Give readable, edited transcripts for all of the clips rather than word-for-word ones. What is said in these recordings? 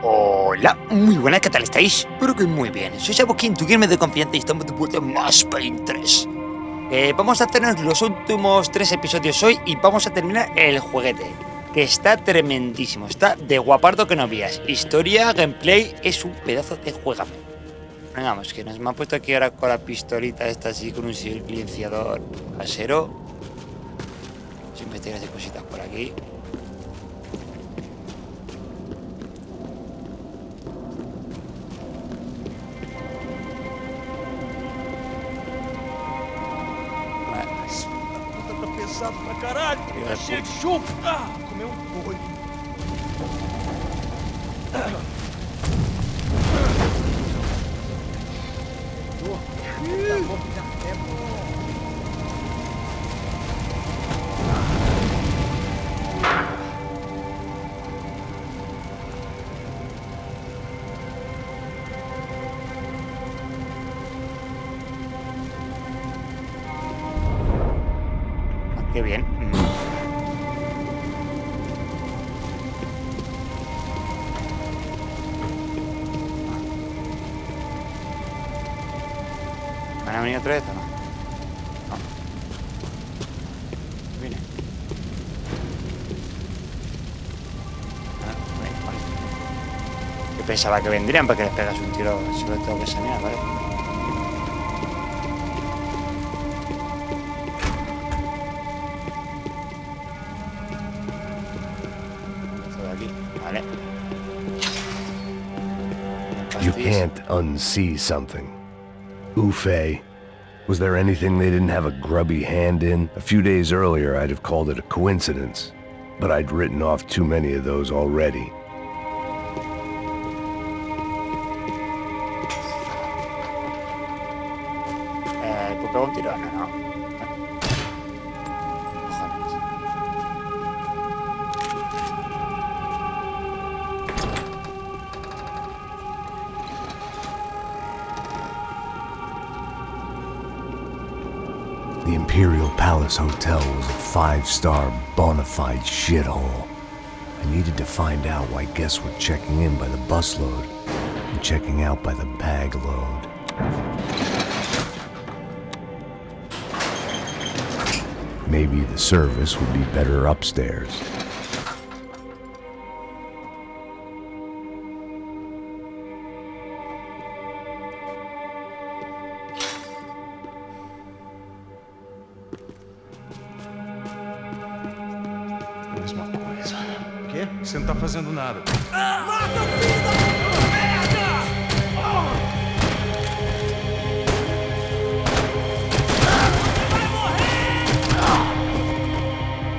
Hola, muy buenas, ¿qué tal estáis? Espero que muy bien. Soy Sabokin, tu gamer de confianza y estamos de vuelta en Max Payne 3. Vamos a hacernos los últimos 3 episodios hoy y vamos a terminar el jueguete, que está tremendísimo, está de guapardo que no veas. Historia, gameplay, es un pedazo de juegame. Vengamos, que nos me han puesto aquí ahora con la pistolita esta así, con un silenciador casero. Vamos a investigar de cositas por aquí. Pra caralho, tá cheio de chumbo. Comeu boi. Qué bien. ¿Van a venir otra vez o no? No. Viene. Vale. Yo pensaba que vendrían para que les pegas un tiro sobre todo que sanear, ¿vale? You can't unsee something. Ufay. Was there anything they didn't have a grubby hand in? A few days earlier, I'd have called it a coincidence, but I'd written off too many of those already. ¿Tú pego un tiro? No. Cojones. The Imperial Palace Hotel was a 5-star bona fide shithole. I needed to find out why guests were checking in by the busload and checking out by the bag load. Maybe the service would be better upstairs. Mesma coisa. O quê? Você não tá fazendo nada. Mata o filho da merda! Vai morrer!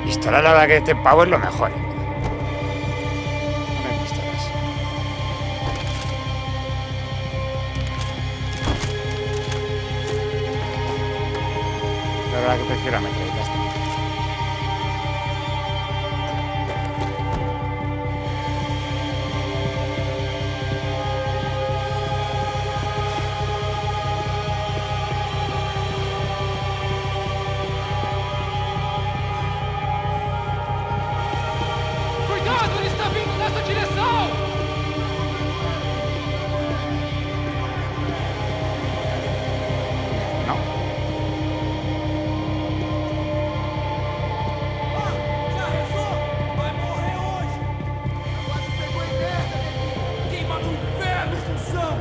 Pistola, la verdad que este pavo es lo mejor. No me pistolas. La verdad que prefiero la metralleta. Cuidado, ele está vindo nessa direção! No. Já rezou? Vai morrer hoje! Agora tu pegou em merda, né? Queima no inferno, função!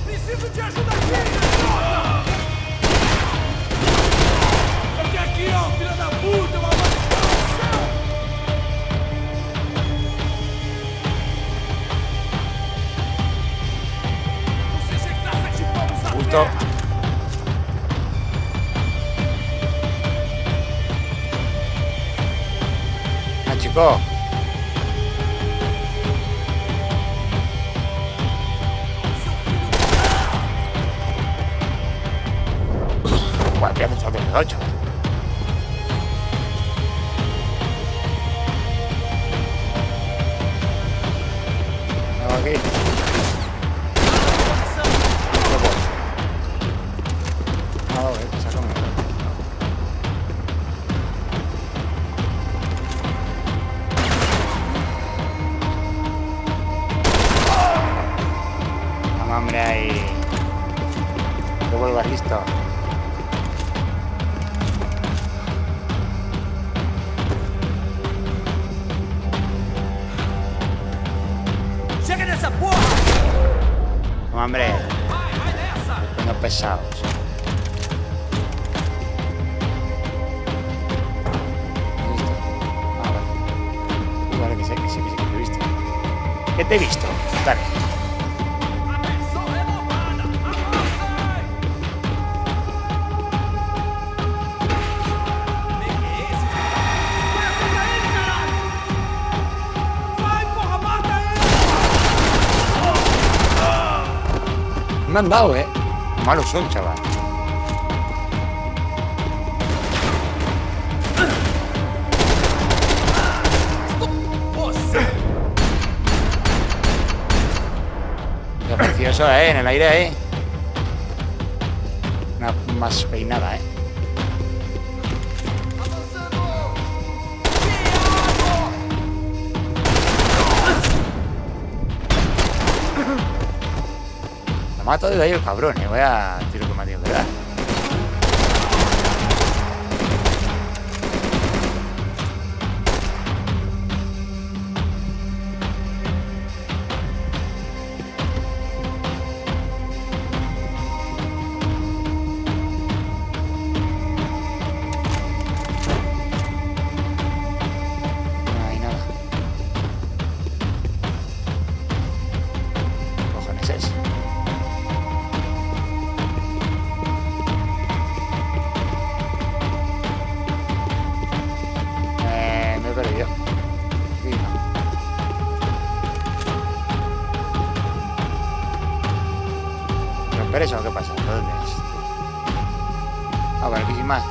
Preciso de ajuda aqui! Aqui, ó, filha da puta, uma maldição! Você já está satisfeito, sabe? Justo. Chico. Guardianes de 8. hombre. Unos pesados. Vale, que sé, que te he visto. ¿Qué te he visto? Dale. Me han dado, malos son, chaval. Qué precioso, en el aire, Una más peinada, Me mato desde ahí el cabrón, Voy a tiro que me ha tenido que dar. ¿Eso qué pasa? ¿Dónde es? Ah, bueno, aquí sin más.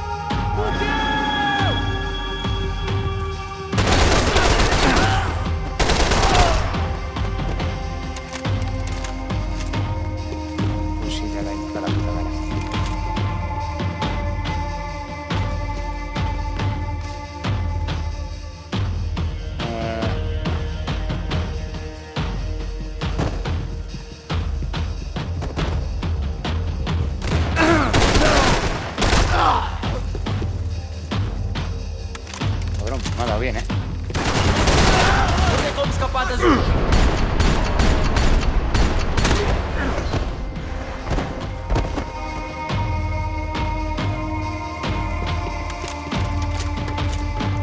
Fusil a la puta cara. Me ha dado bien,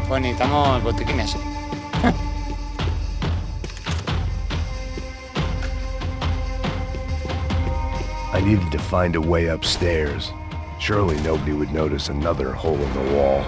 Pues necesitamos botiquines. I needed to find a way upstairs. Surely nobody would notice another hole in the wall.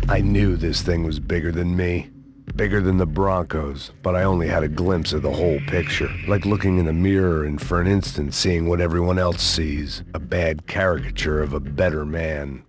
I knew this thing was bigger than me, bigger than the Broncos, but I only had a glimpse of the whole picture, like looking in the mirror and for an instant seeing what everyone else sees, a bad caricature of a better man.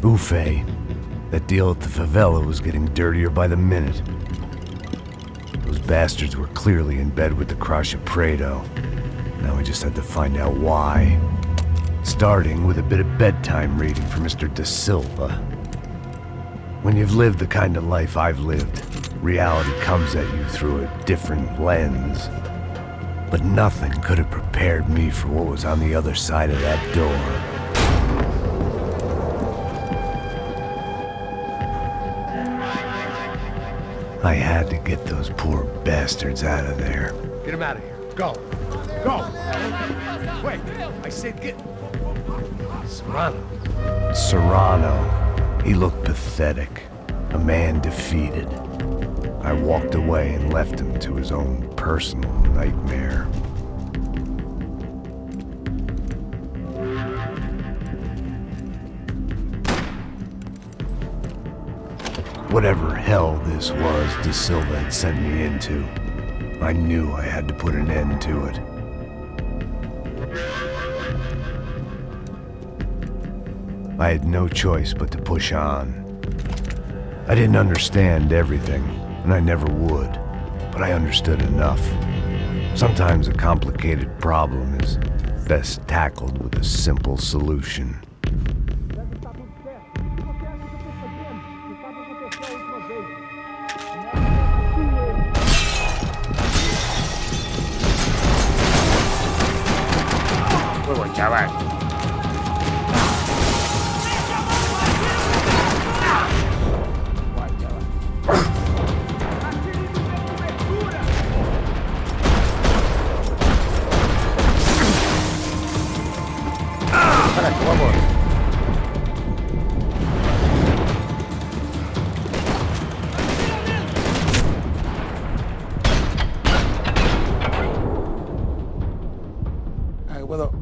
Buffet. That deal at the favela was getting dirtier by the minute. Those bastards were clearly in bed with the Crash of Prado. Now we just had to find out why. Starting with a bit of bedtime reading for Mr. Da Silva. When you've lived the kind of life I've lived, reality comes at you through a different lens. But nothing could have prepared me for what was on the other side of that door. I had to get those poor bastards out of there. Get him out of here. Go. Go. Wait. I said get... Serrano. Serrano. He looked pathetic. A man defeated. I walked away and left him to his own personal nightmare. Whatever hell this was Da Silva had sent me into, I knew I had to put an end to it. I had no choice but to push on. I didn't understand everything, and I never would, but I understood enough. Sometimes a complicated problem is best tackled with a simple solution. Muy buen chaval. Caraca, vamos. Ah, que puedo.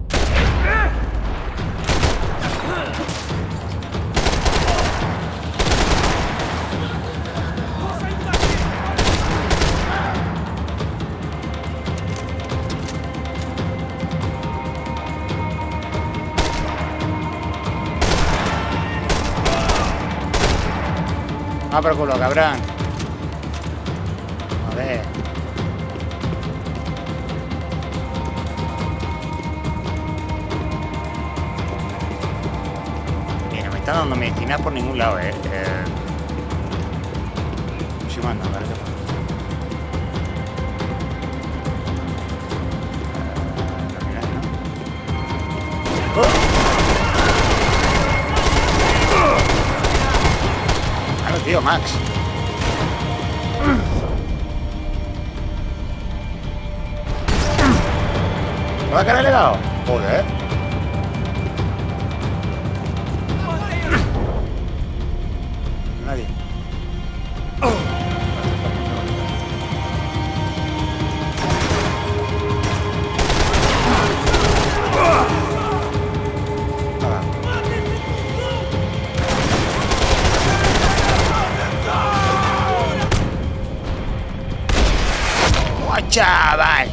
Ah, pero con lo cabrón. A ver. Mira, me está dando medicina por ningún lado, Sí, manda, vale. Tío, Max. ¿Toda cara le he dado? Joder. Nadie. Chaval.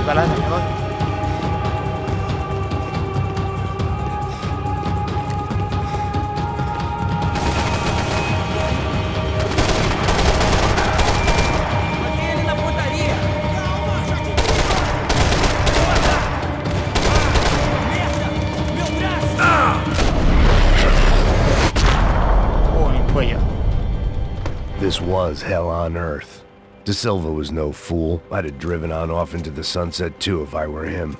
Balas, amigos. This was hell on earth. De Silva was no fool. I'd have driven on off into the sunset too if I were him.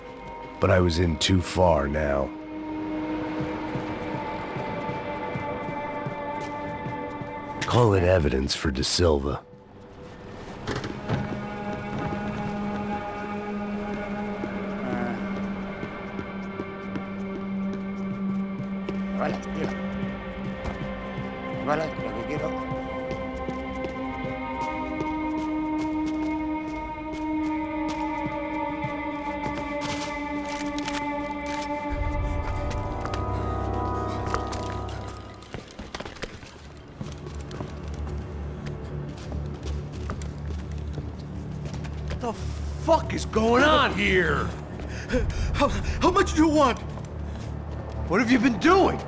But I was in too far now. Call it evidence for De Silva. Balas, tío. Balas, lo que quiero. What the fuck is going on here? How much do you want? What have you been doing?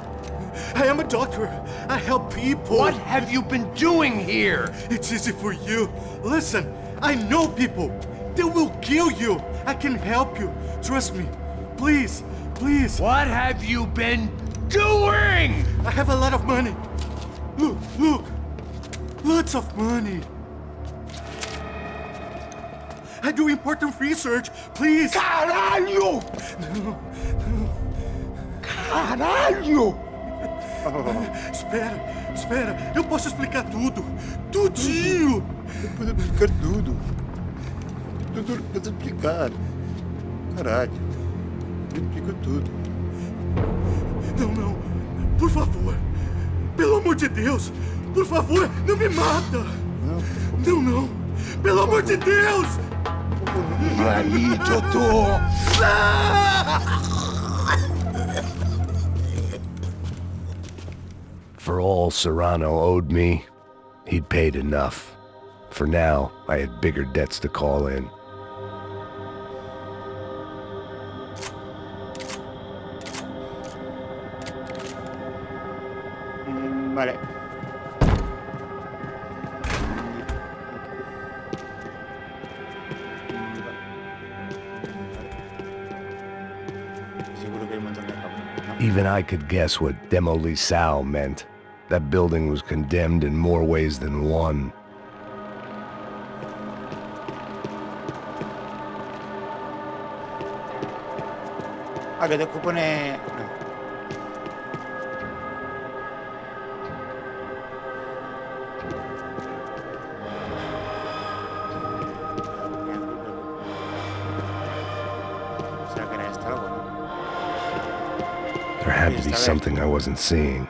I am a doctor. I help people. What have you been doing here? It's easy for you. Listen, I know people. They will kill you. I can help you. Trust me. Please, please. What have you been doing? I have a lot of money. Look, look. Lots of money. I do important research. Please. Caralho! Caralho! Espera, espera. Eu posso explicar tudo. Tudinho. Eu posso explicar tudo. Tudo eu posso explicar. Caralho. Eu explico tudo. Não, não. Por favor. Pelo amor de Deus. Por favor, não me mata. Não, não. Pelo amor de Deus. Ali, Totó! For all Serrano owed me, he'd paid enough. For now, I had bigger debts to call in. Vale. Seguro que hay un montón de cabrones, ¿no? Even I could guess what demolizao meant. That building was condemned in more ways than one. Ah, que te pone... No. O sea, que era esto algo, ¿no? There had to be something I wasn't seeing.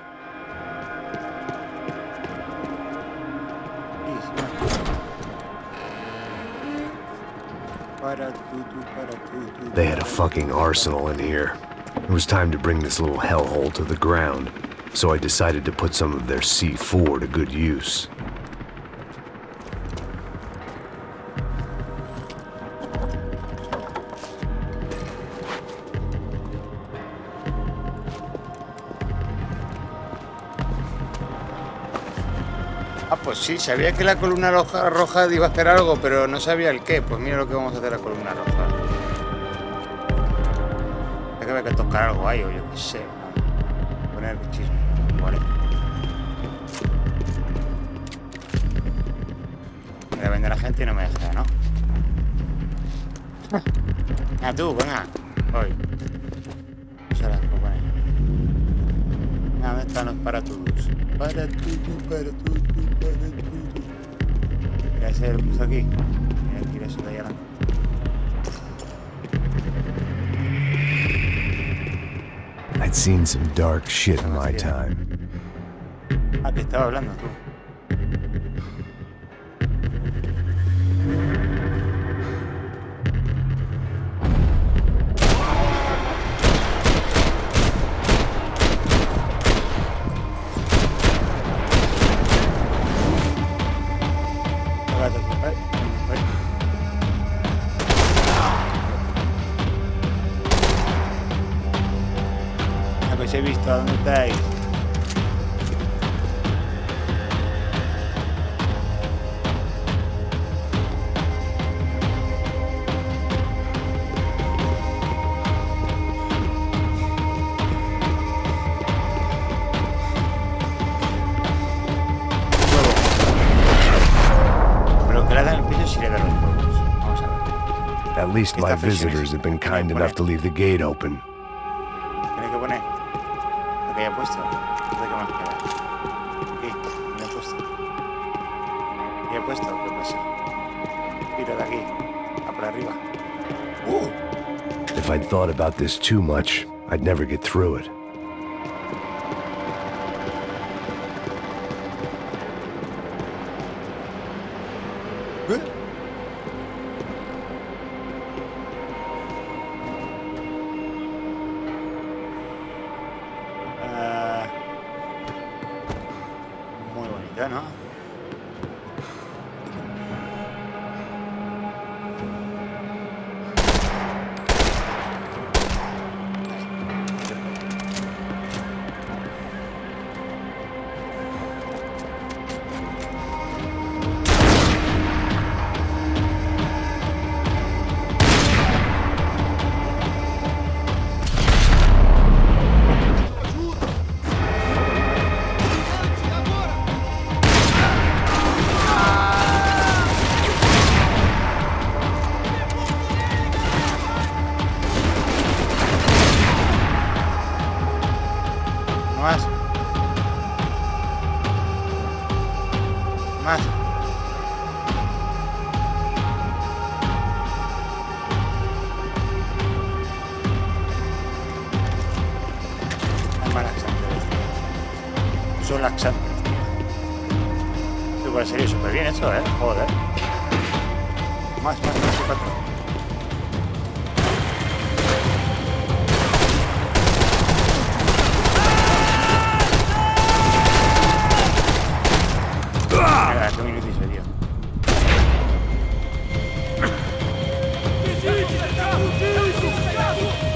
They had a fucking arsenal in here. It was time to bring this little hellhole to the ground, so I decided to put some of their C4 to good use. Ah, pues sí, sabía que la columna roja iba a hacer algo, pero no sabía el qué. Pues mira lo que vamos a hacer la columna roja. Es que hay que tocar algo ahí, o yo qué sé. ¿No? Poner chisme, vale. Voy a vender a la gente y no me deja, ¿no? Ah, tú, venga. Voy. Pues ahora, pues poner. ¿Dónde están los para todos? Para tú. Mira ese lo puso aquí. Mira eso de ahí adelante. I'd seen some dark shit in my time. Ah, que estaba hablando tú. He visto, ¿dónde estáis? Pero que le dan el piso si le dan los huevos. Vamos a ver. At least my visitors have been kind enough to leave the gate open. Tiene que poner lo que haya puesto. No sé qué más queda. Aquí, ¿qué he puesto? ¿Qué he puesto? ¿Qué pasa? Tiro de aquí, a por arriba. If I'd thought about this too much, I'd never get through it. Muy bonito, ¿no? Muy laxante. Igual sería súper bien hecho, joder. Más, cuatro. Mira, qué minuto y medio.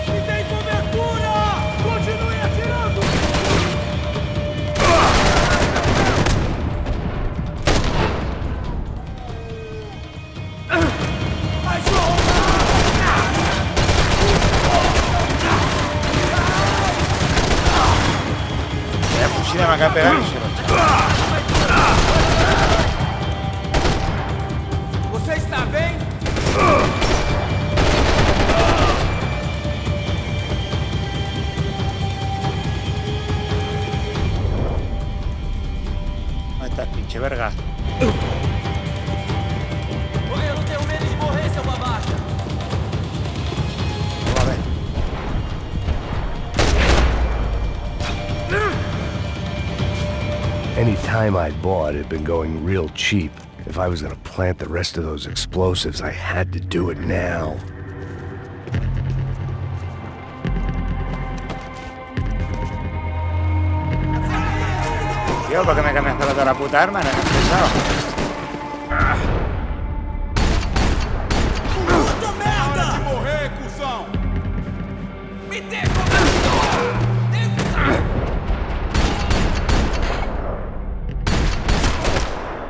Me tem cobertura! Continue atirando! La fusil me acaba de pegar y se lo echa. Você está bem? ¿Dónde estás, pinche verga? Eu não tenho medo de morrer, seu babaca! Vamos a ver. Any time I'd bought had been going real cheap. If I was gonna plant the rest of those explosives, I had to do it now. Tío, ¿por qué me cambias por toda la puta arma? No me has pensado. Puta merda! Morrer, cuzão! Me dê cobertura!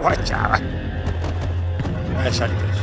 Guau, chaval. No me saltes.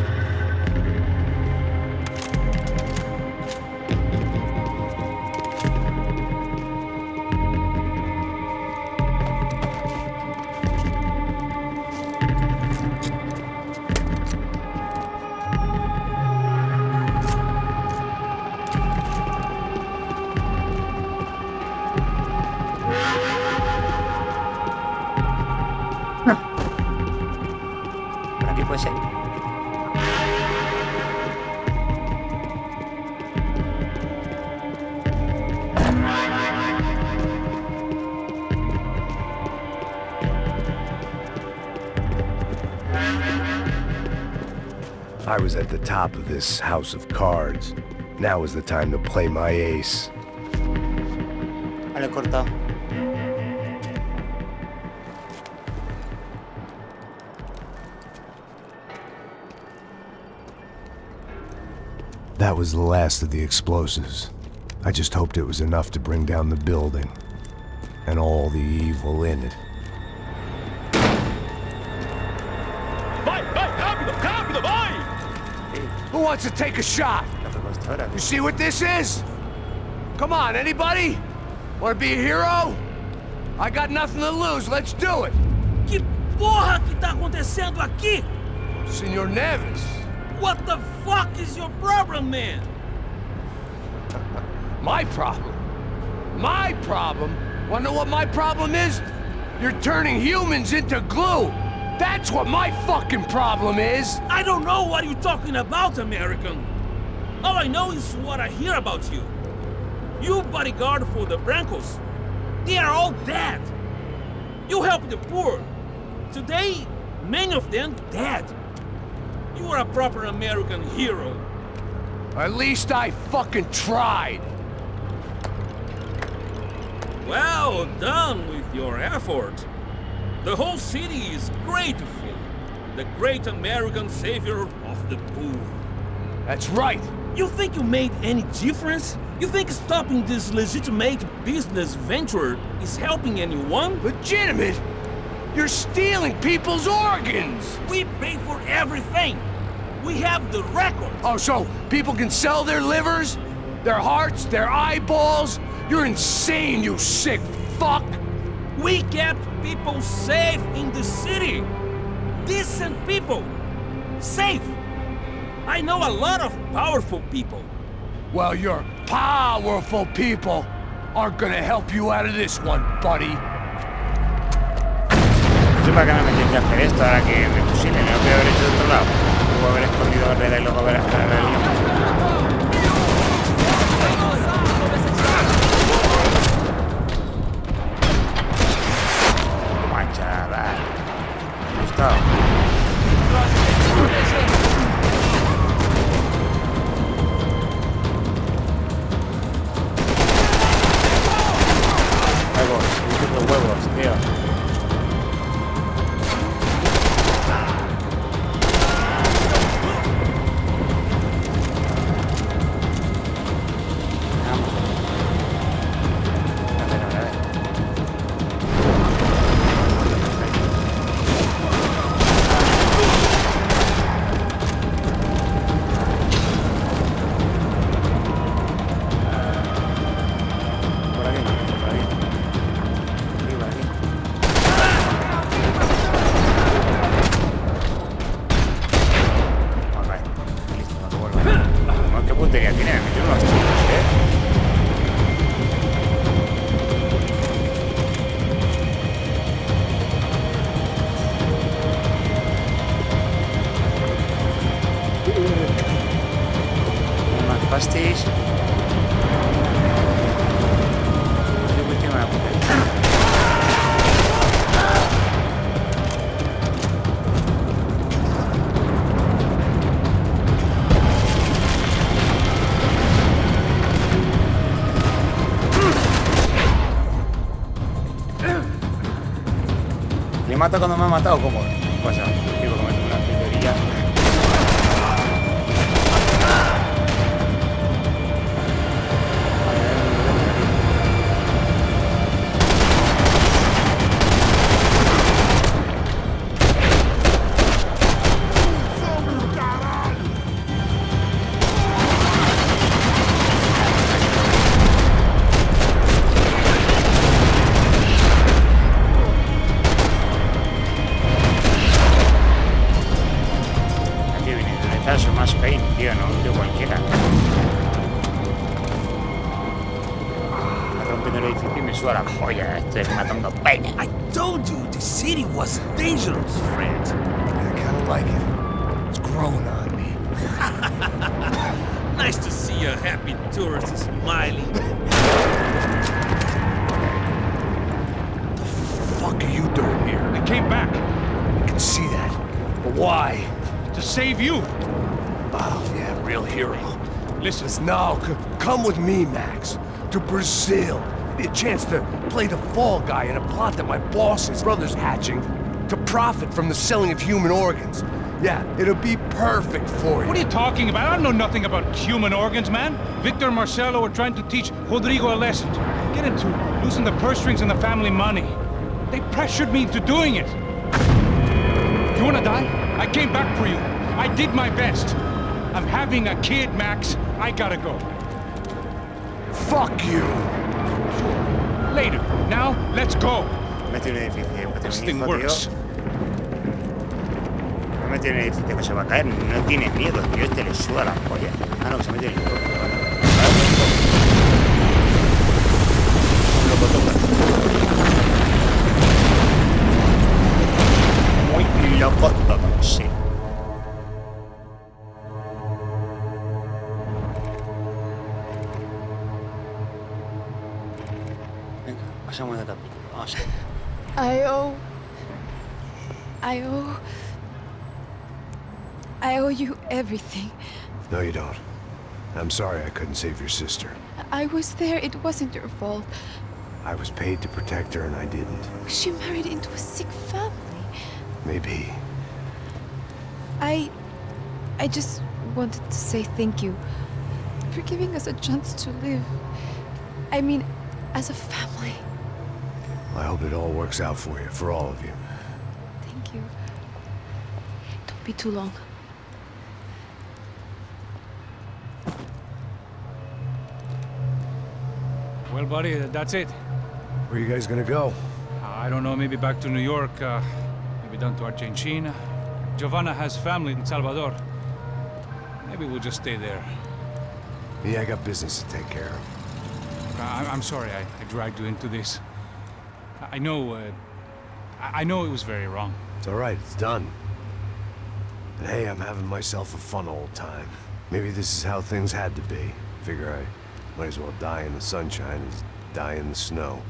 Por aquí puede ser. I was at the top of this house of cards. Now was the time to play my ace. Vale, he cortado. That was the last of the explosives. I just hoped it was enough to bring down the building. And all the evil in it. Vai, rápido, vai! Who wants to take a shot? No fue costa ahora. You see what this is? Come on, anybody? Want to be a hero? I got nothing to lose, let's do it! Que porra que tá acontecendo aqui? Senor Neves, What the fuck is your problem, man? my problem? My problem? Wanna know what my problem is? You're turning humans into glue! That's what my fucking problem is! I don't know what you're talking about, American. All I know is what I hear about you. You bodyguard for the Brancos. They are all dead. You help the poor. Today, many of them dead. You are a proper American hero. At least I fucking tried! Well done with your effort. The whole city is grateful. The great American savior of the poor. That's right! You think you made any difference? You think stopping this legitimate business venture is helping anyone? Legitimate? You're stealing people's organs! We pay for everything. We have the record. Oh, so people can sell their livers? Their hearts? Their eyeballs? You're insane, you sick fuck! We kept people safe in the city. Decent people. Safe. I know a lot of powerful people. Well, your powerful people aren't gonna help you out of this one, buddy. No sé para qué me metí que hacer esto ahora que me fusilen. No lo puedo haber hecho de otro lado. Luego haber escondido Reda y luego haber liado. puntería tiene? Me metieron unos chicos, Más pastis. ¿Le mata cuando me ha matado? ¿Cómo? ¿Qué pasa? Digo que me tengo una pinterilla. Max Payne, tío, no de cualquiera. Me rompiendo el edificio y me suda la polla. Estoy matando peña. I told you the city was dangerous, friend. I kinda like it. It's growing on me. Nice to see a happy tourist smiling. What the fuck are you doing here? I came back I can see that. But why? to save you. Oh, yeah, real hero. Listen, Now, come with me, Max. To Brazil. Be a chance to play the fall guy in a plot that my boss's brother's hatching to profit from the selling of human organs. Yeah, it'll be perfect for you. what are you talking about? I know nothing about human organs, man. Victor and Marcelo are trying to teach Rodrigo a lesson. Get into losing the purse strings and the family money. They pressured me into doing it. You wanna die? I came back for you. I did my best. I'm having a kid, Max. I gotta go. Fuck you. Later. Now, let's go. Me metí en el edificio. This thing tío. works. Me metí en el edificio que se va a caer. No tiene miedo, tío. Este le suda la polla. Ah, no, que se mete en el helicóptero. Loco, muy loco todo, sí. Venga, pasamos de capítulo. Vamos a ver. I owe you everything. No, you don't. I'm sorry I couldn't save your sister. I was there. It wasn't your fault. I was paid to protect her and I didn't. She married into a sick family. Maybe. I just wanted to say thank you for giving us a chance to live. I mean, as a family. I hope it all works out for you, for all of you. Thank you. Don't be too long. Well, buddy, that's it. Where are you guys gonna go? I don't know, maybe back to New York, maybe down to Argentina. Giovanna has family in Salvador. Maybe we'll just stay there. Yeah, I got business to take care of. I'm sorry I dragged you into this. I know it was very wrong. It's all right, it's done. And hey, I'm having myself a fun old time. Maybe this is how things had to be. Figure I might as well die in the sunshine as die in the snow.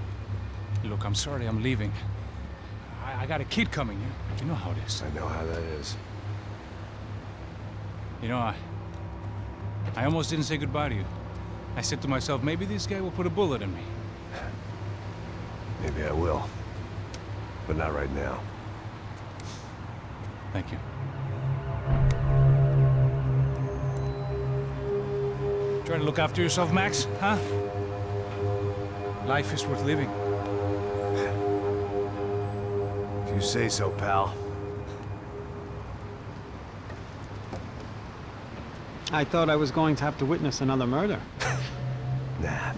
Look, I'm sorry I'm leaving. I got a kid coming. You know how it is. I know how that is. You know, I almost didn't say goodbye to you. I said to myself, maybe this guy will put a bullet in me. Maybe I will. But not right now. Thank you. Try to look after yourself, Max, huh? Life is worth living. If you say so, pal. I thought I was going to have to witness another murder. Nah.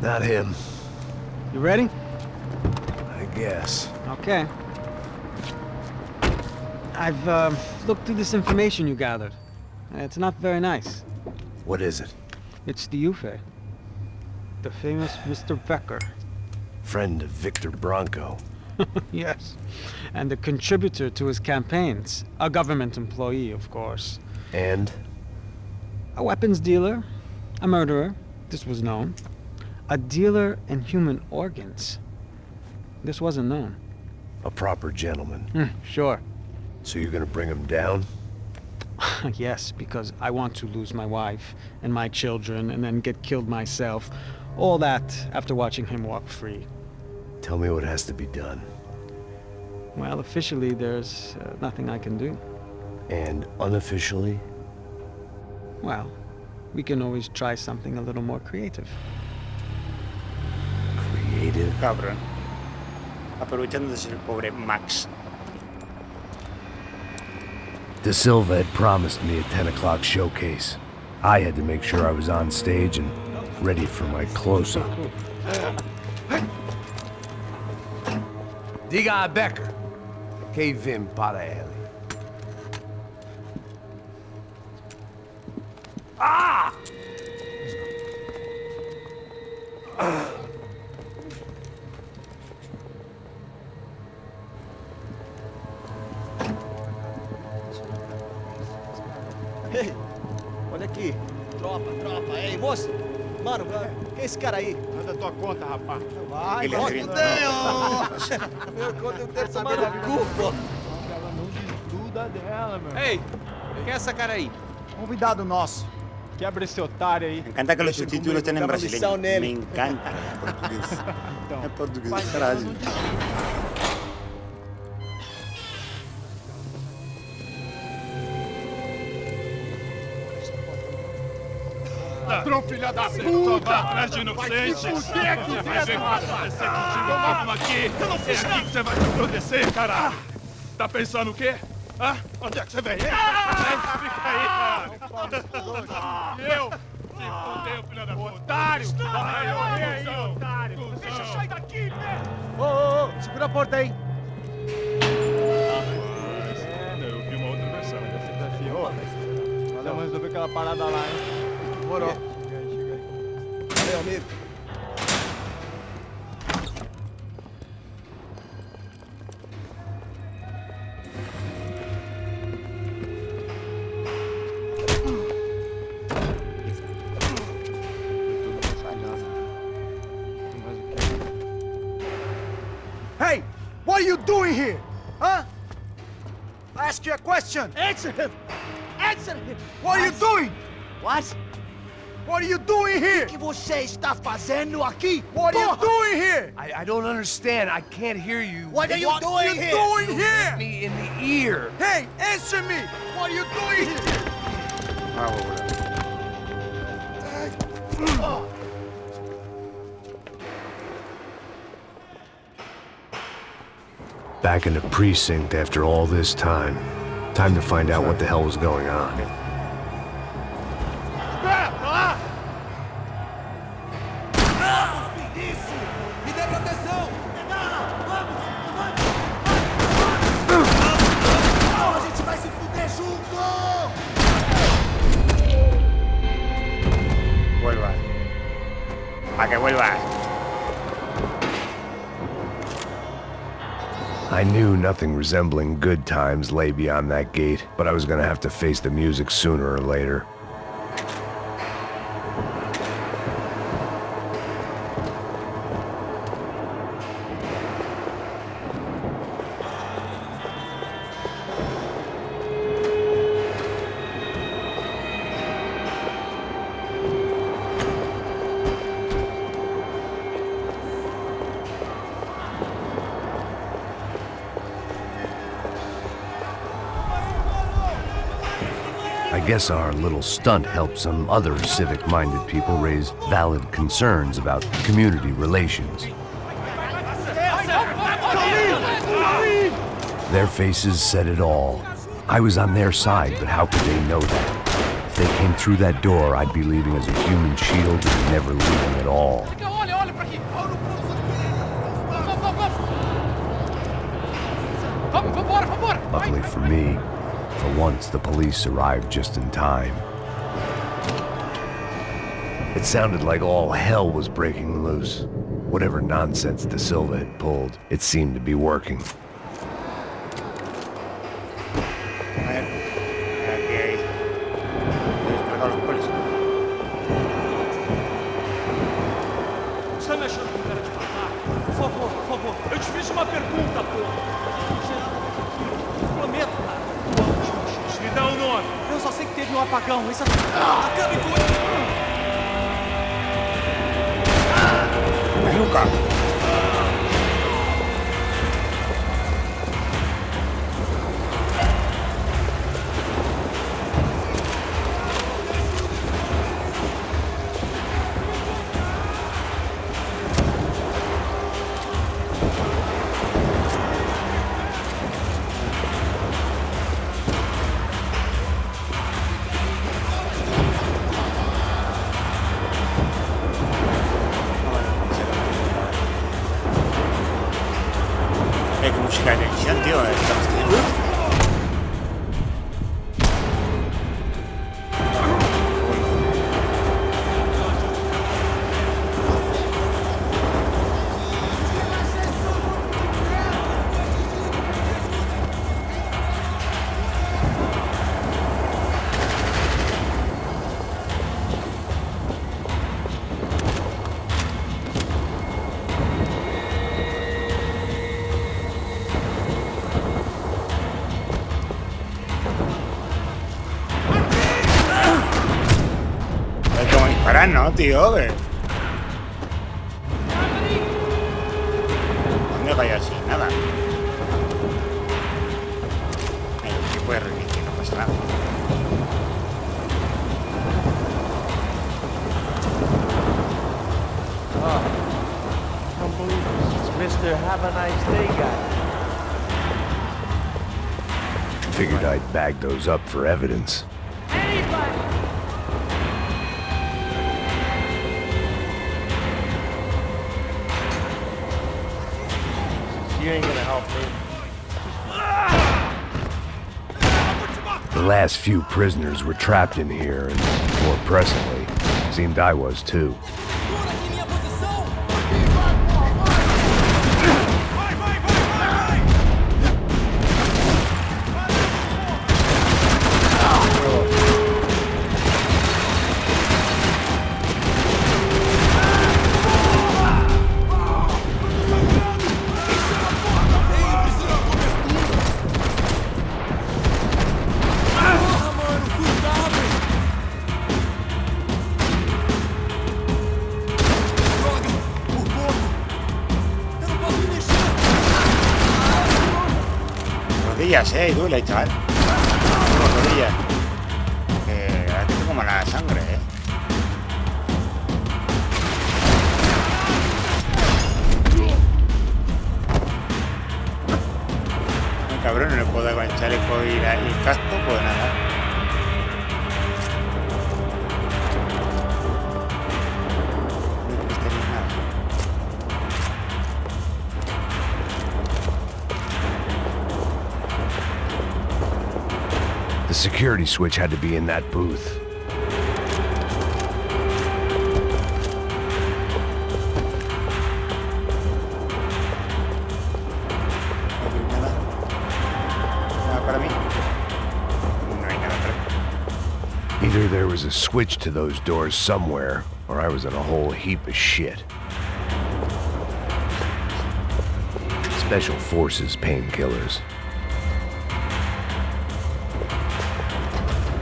Not him. You ready? I guess. Okay. I've looked through this information you gathered. It's not very nice. What is it? It's the UFE. The famous Mr. Becker. Friend of Victor Bronco. Yes. And a contributor to his campaigns. A government employee, of course. And? A weapons dealer. A murderer. This was known. A dealer in human organs. This wasn't known. A proper gentleman. Sure. So you're gonna bring him down? Yes, because I want to lose my wife and my children and then get killed myself. All that after watching him walk free. Tell me what has to be done. Well, officially, there's nothing I can do. And unofficially? Well, we can always try something a little more creative. Creative? Cabrón. Aprovechándose el pobre Max. De Silva had promised me a 10 o'clock showcase. I had to make sure I was on stage and ready for my close-up. Diga a Becker. Que vim para ele. Ah! Ei, olha aqui. Tropa. Ei, moço. Mano, quem é esse cara aí? Manda tua conta, rapaz. Vai, Ele bota arrebenta. o meu conta eu quero tomar no cu, pô. Ela não desgruda dela, meu. Ei, quem é essa cara aí? Convidado nosso. Quebra esse otário aí. Me encanta que los subtítulos estén en Dá uma brasileño. lição nele. Me encanta. Portugués. É português, caralho. Ladrão, filha da puta! Vai atrás de inocentes! Por que aqui vai ver o que vai acontecer contigo mesmo aqui? Eu não fiz nada! É aqui que você vai se proteger, caralho! Tá pensando o quê? Hã? Onde é que você vem? Fica aí, cara! Eu? Se fodeu, filha da puta! Otário! Vai, aí, otário! Deixa eu sair daqui, né? Ô, segura a porta aí. Eu vi uma outra versão. Vamos resolver aquela parada lá, hein? Demorou. Chega aí. Valeu, amigo. Hey! What are you doing here? Huh? I ask you a question! Answer him! Answer him! What are you doing? What? What are you doing here? O que você está fazendo aqui? What are you doing here? I don't understand. I can't hear you. What are you doing here? Doing Hit here? me in the ear. Hey, answer me! What are you doing here? Bravo, bro. Back in the precinct after all this time. Time to find out what the hell was going on. Isso! Me dê proteção! Vamos! A gente vai se fuder junto! Vuelva. A que vuelva. I knew nothing resembling good times lay beyond that gate, but I was gonna have to face the music sooner or later. I guess our little stunt helped some other civic-minded people raise valid concerns about community relations. Their faces said it all. I was on their side, but how could they know that? If they came through that door, I'd be leaving as a human shield and never leaving at all. Luckily for me, For once, the police arrived just in time. It sounded like all hell was breaking loose. Whatever nonsense De Silva had pulled, it seemed to be working. Eu te fiz uma pergunta, pô. Prometo, cara. Me dá um nome. Eu só sei que teve um apagão. Isso acabe com ele. Nunca. Qué música de tensión, tío. Estamos teniendo. No, tío, ¿dónde vaya así? Nada. El tipo de reiniciar, no pasa nada. Can't believe this. It's Mr. Have a Nice Day guy. Figured I'd bag those up for evidence. You ain't gonna help me. The last few prisoners were trapped in here, and more pressingly, seemed I was too. Y duele, chaval. Como rodillas. Aquí tengo mala sangre, Cabrón, no le puedo dar con el chaleco y el casco, pues nada. The security switch had to be in that booth. Either there was a switch to those doors somewhere, or I was in a whole heap of shit. Special Forces painkillers.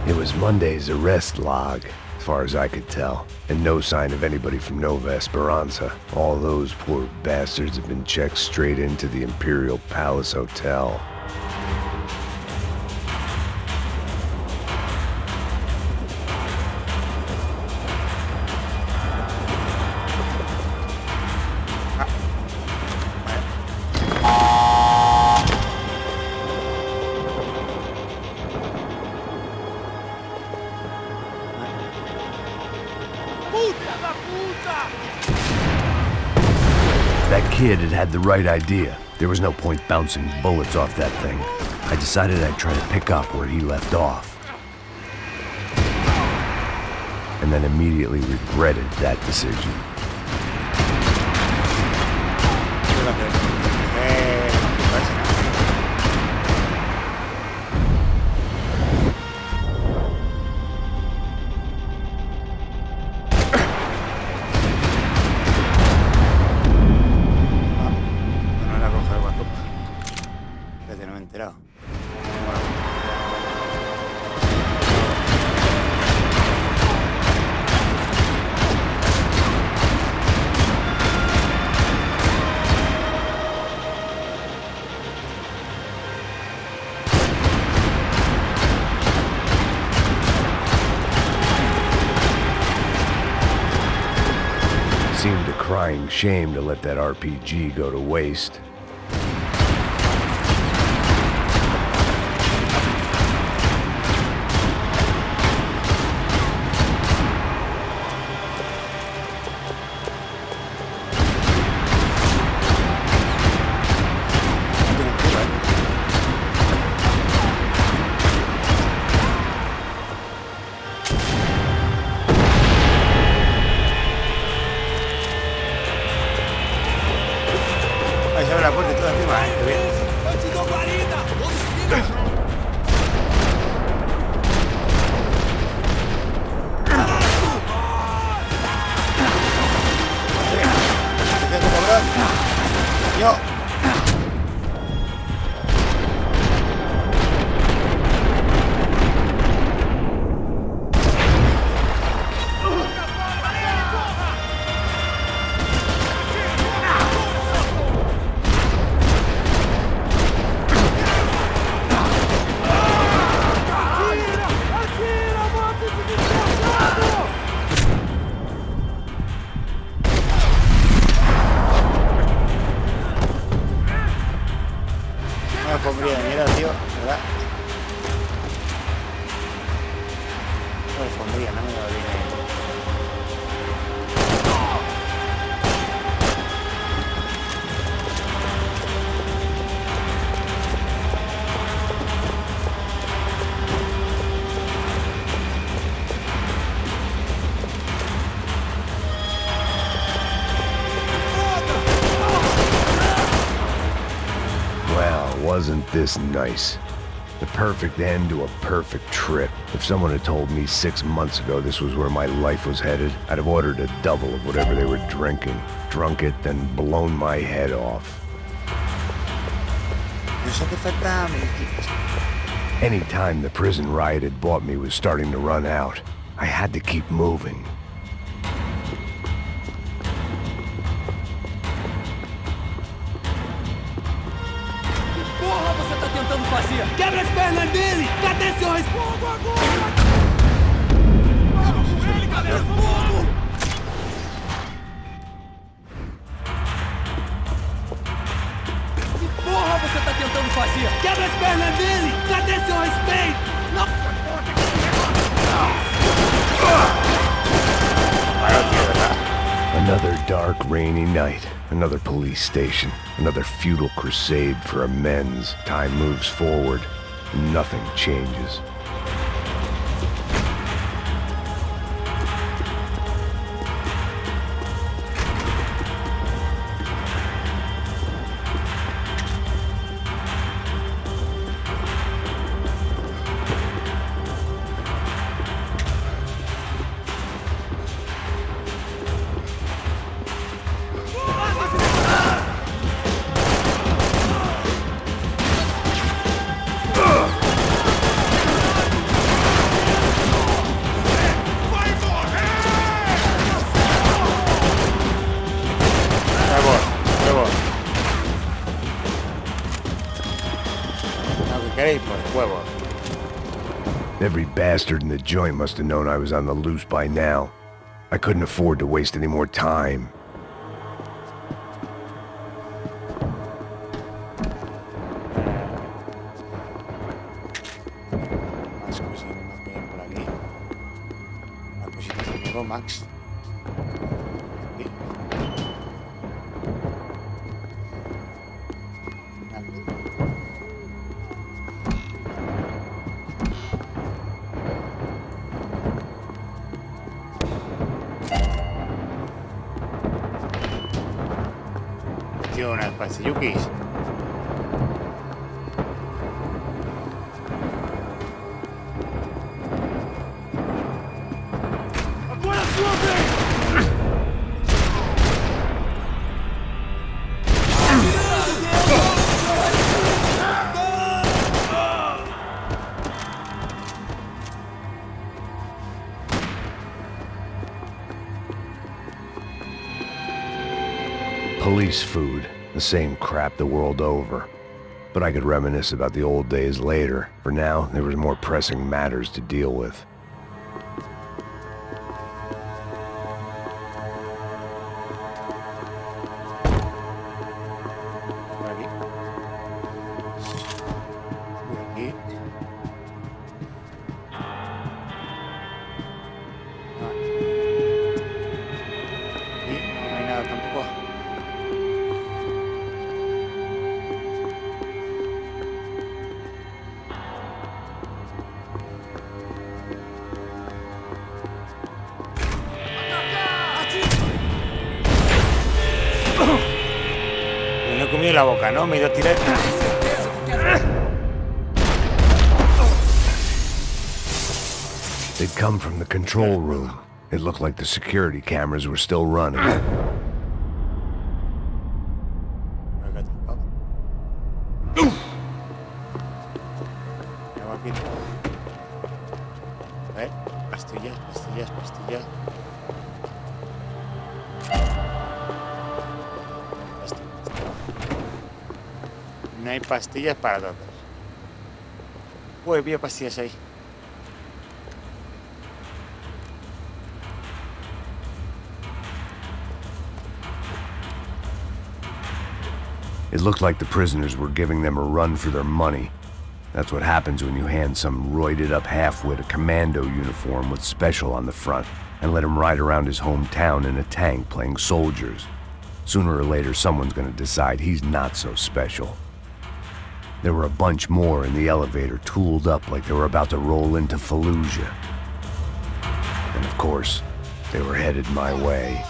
It was Monday's arrest log, as far as I could tell, and no sign of anybody from Nova Esperanza. All those poor bastards have been checked straight into the Imperial Palace Hotel. That kid had had the right idea. There was no point bouncing bullets off that thing. I decided I'd try to pick up where he left off. And then immediately regretted that decision. Seemed a crying shame to let that RPG go to waste. Wasn't this nice? The perfect end to a perfect trip. If someone had told me 6 months ago this was where my life was headed, I'd have ordered a double of whatever they were drinking, drunk it, then blown my head off. Any time the prison riot had bought me was starting to run out. I had to keep moving. Quebra as pernas dele! Cadê seu fogo agora? Ele, cadê o fogo? Que porra você tá tentando fazer? Quebra as pernas dele! Cadê seu respeito? Não! Another dark, rainy night. Another police station. Another futile crusade for amends. Time moves forward. Nothing changes. Every bastard in the joint must have known I was on the loose by now. I couldn't afford to waste any more time. Más cositas más bien por aquí. Más cositas amigo Max. Aquí. unas pastillukis. Police food, the same crap the world over. But I could reminisce about the old days later. For now, there was more pressing matters to deal with. Me lo he comido en la boca, ¿no? Me he ido a tirar. They'd come from the control room. It looked like the security cameras were still running. Pastillas. No hay pastillas para todos. Uy, veo pastillas ahí. It looked like the prisoners were giving them a run for their money. That's what happens when you hand some roided-up halfwit a commando uniform with special on the front and let him ride around his hometown in a tank playing soldiers. Sooner or later, someone's gonna decide he's not so special. There were a bunch more in the elevator, tooled up like they were about to roll into Fallujah. And of course, they were headed my way.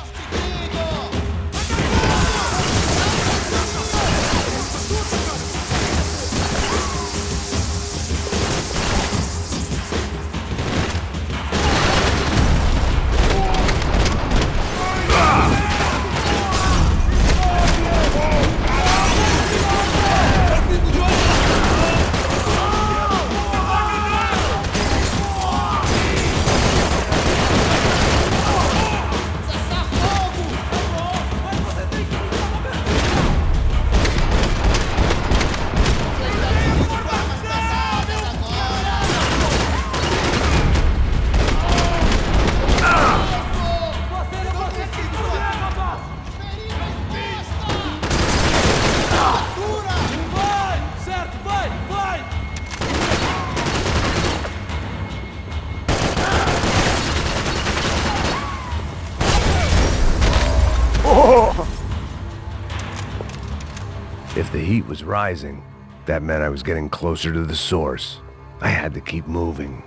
If the heat was rising, that meant I was getting closer to the source. I had to keep moving.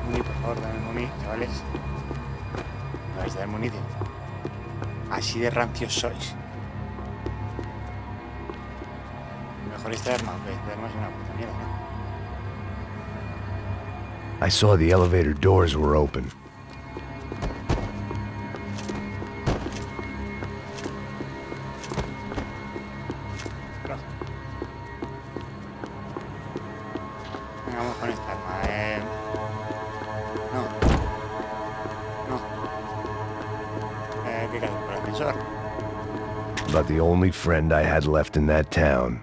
Muni, por favor, dame muni, chavales. Me vais a dar munición. Así de rancios sois. Mejor este arma, que este arma es una puta mierda, ¿no? I saw the elevator doors were open. Vamos con esta arma. No. ¿Qué haces por el ascensor? About the only friend I had left in that town.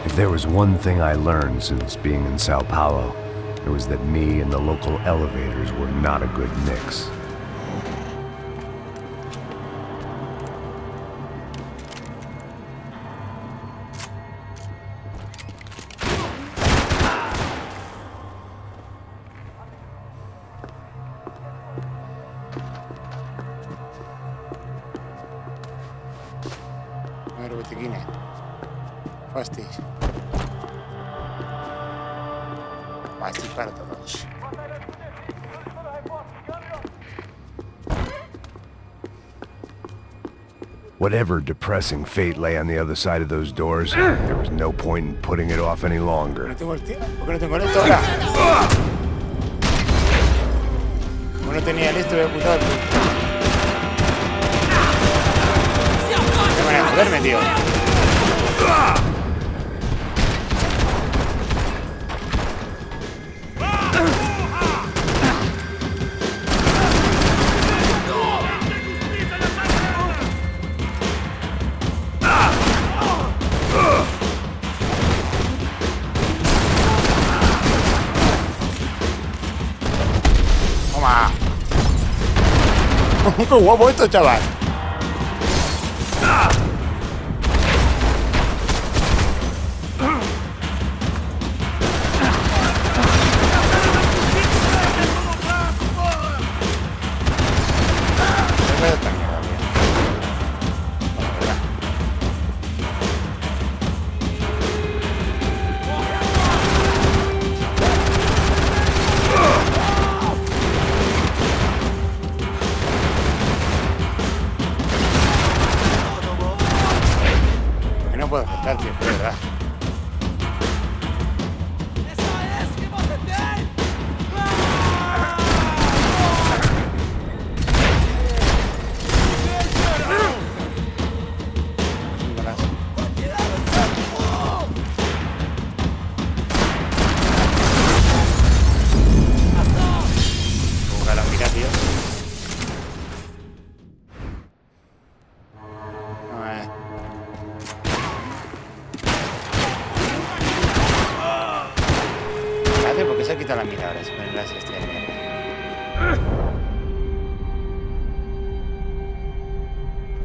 If there was one thing I learned since being in São Paulo, it was that me and the local elevators were not a good mix. Número botiquines. Pastis. Pastis para todos. Whatever depressing fate lay on the other side of those doors, there was no point in putting it off any longer. No tengo el tío. ¿Por qué no tengo esto ahora? Como no tenía listo, voy a apuntar. Qué manera de joderme, tío. ¡Qué guapo esto, chaval! No puedo saltar, tío, de verdad. Busca la mira, tío. ¿Por qué se ha quitado la mira ahora? Se ponen las estrellas de mierda.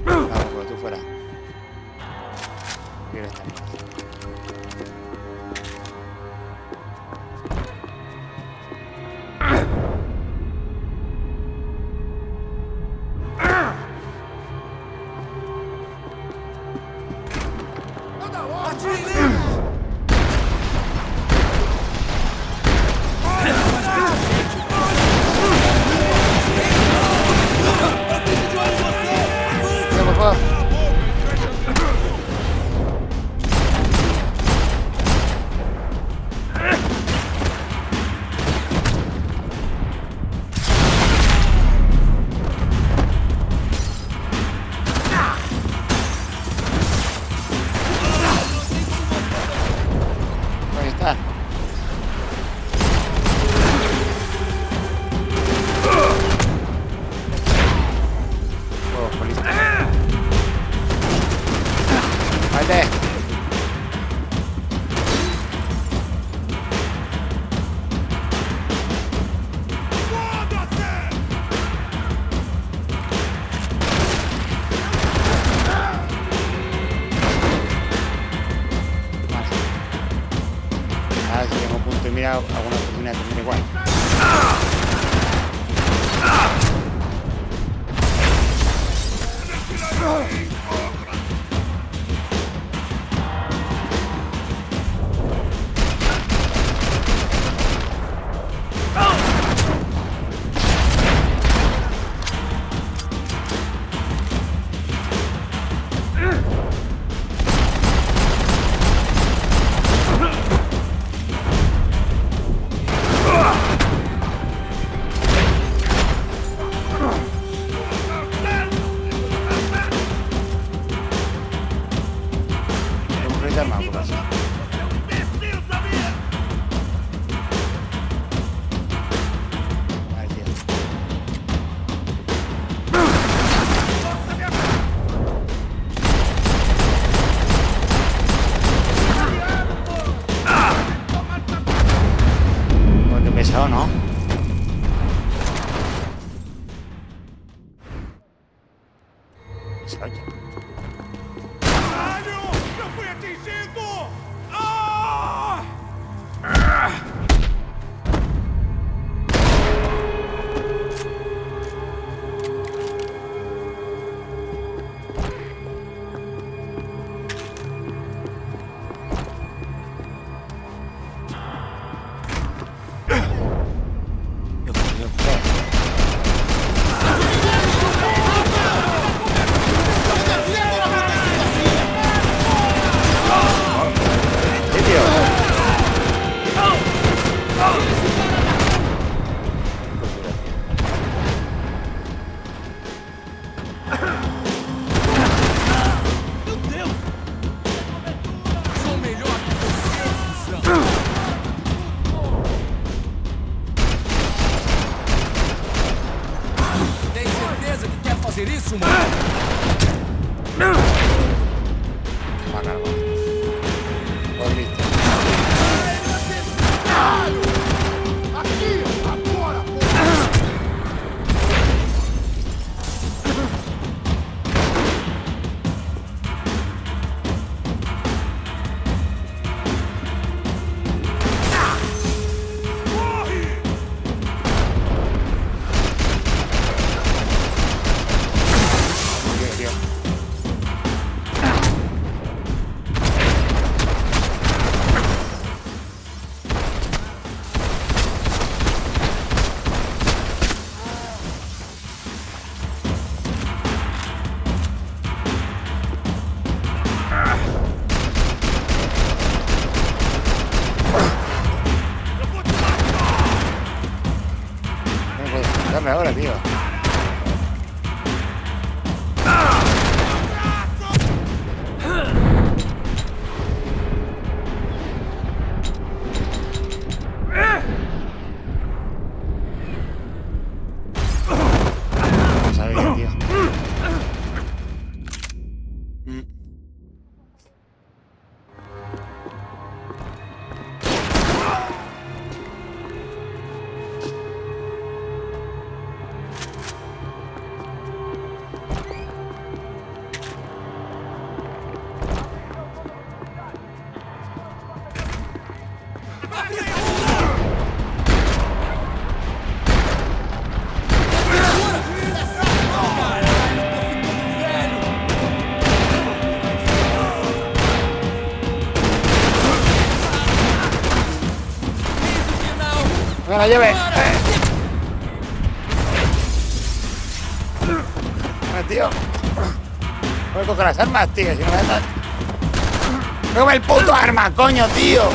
Vamos, pero tú fuera. Quiero estar en paz. Mira, alguna oportunidad también igual. Pesado, ¿no? Pesado ya. ¡No fui atingido! Dame ahora, tío. Sabía, tío. ¡Me la lleve! Tío. Voy a coger las armas, tío. Si no me dejas... ¡Cógeme el puto arma, coño, tío!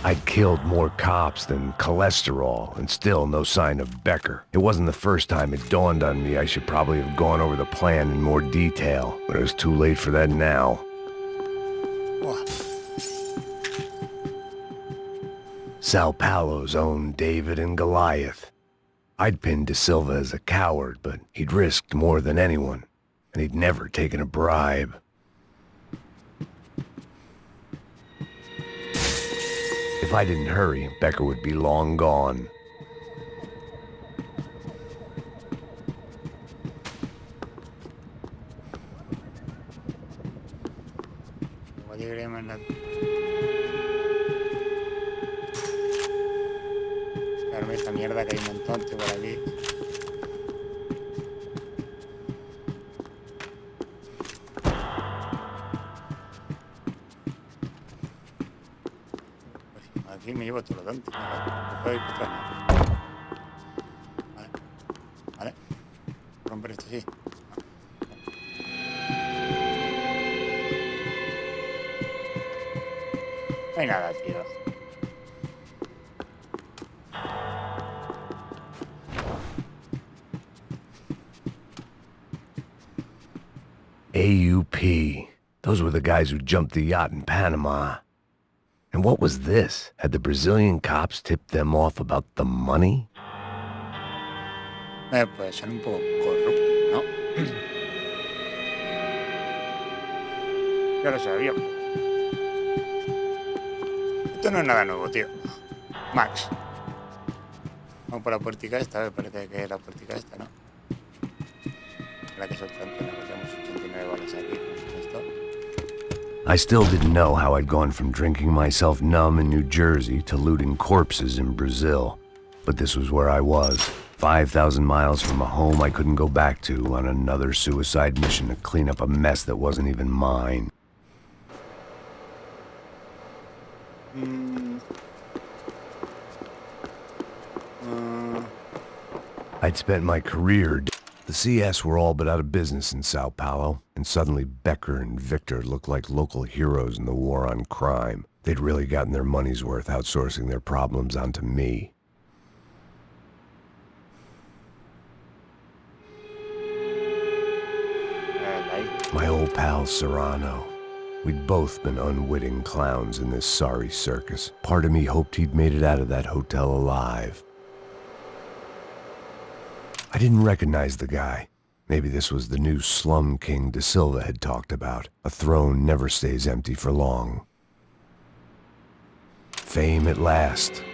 I'd killed more cops than cholesterol, and still no sign of Becker. It wasn't the first time it dawned on me I should probably have gone over the plan in more detail, but it was too late for that now. São Paulo's own David and Goliath. I'd pinned De Silva as a coward, but he'd risked more than anyone, and he'd never taken a bribe. If I didn't hurry, Becker would be long gone. Darme esta mierda que hay un montón, tío, por aquí. Aquí me llevo todo lo tanto. No puedo ir por atrás. Vale. Vale. Romper esto sí. No hay nada, tío. AUP. Those were the guys who jumped the yacht in Panama. And what was this? Had the Brazilian cops tipped them off about the money? Pues son un poco corruptos, ¿no? Ya lo sabía. Esto no es nada nuevo, tío. Max. Vamos por la puertica esta, me parece que es la puertica esta, ¿no? La que sorprende, ¿no? Tenemos 89 balas aquí con esto. I still didn't know how I'd gone from drinking myself numb in New Jersey to looting corpses in Brazil. But this was where I was, 5,000 miles from a home I couldn't go back to on another suicide mission to clean up a mess that wasn't even mine. I'd spent my career... The CS were all but out of business in São Paulo, and suddenly Becker and Victor looked like local heroes in the war on crime. They'd really gotten their money's worth outsourcing their problems onto me. My old pal Serrano. We'd both been unwitting clowns in this sorry circus. Part of me hoped he'd made it out of that hotel alive. I didn't recognize the guy, Maybe this was the new slum king De Silva had talked about. A throne never stays empty for long. Fame at last.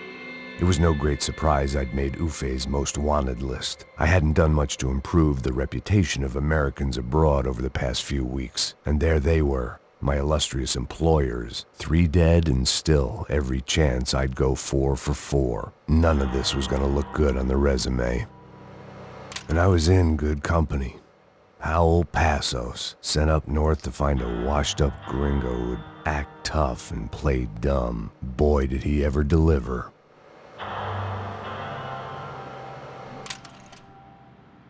It was no great surprise I'd made Ufe's most wanted list. I hadn't done much to improve the reputation of Americans abroad over the past few weeks, and there they were, my illustrious employers, 3 dead and still every chance I'd go 4 for 4. None of this was gonna look good on the resume. And I was in good company. Howell Passos, sent up north to find a washed-up gringo who'd act tough and play dumb. Boy, did he ever deliver.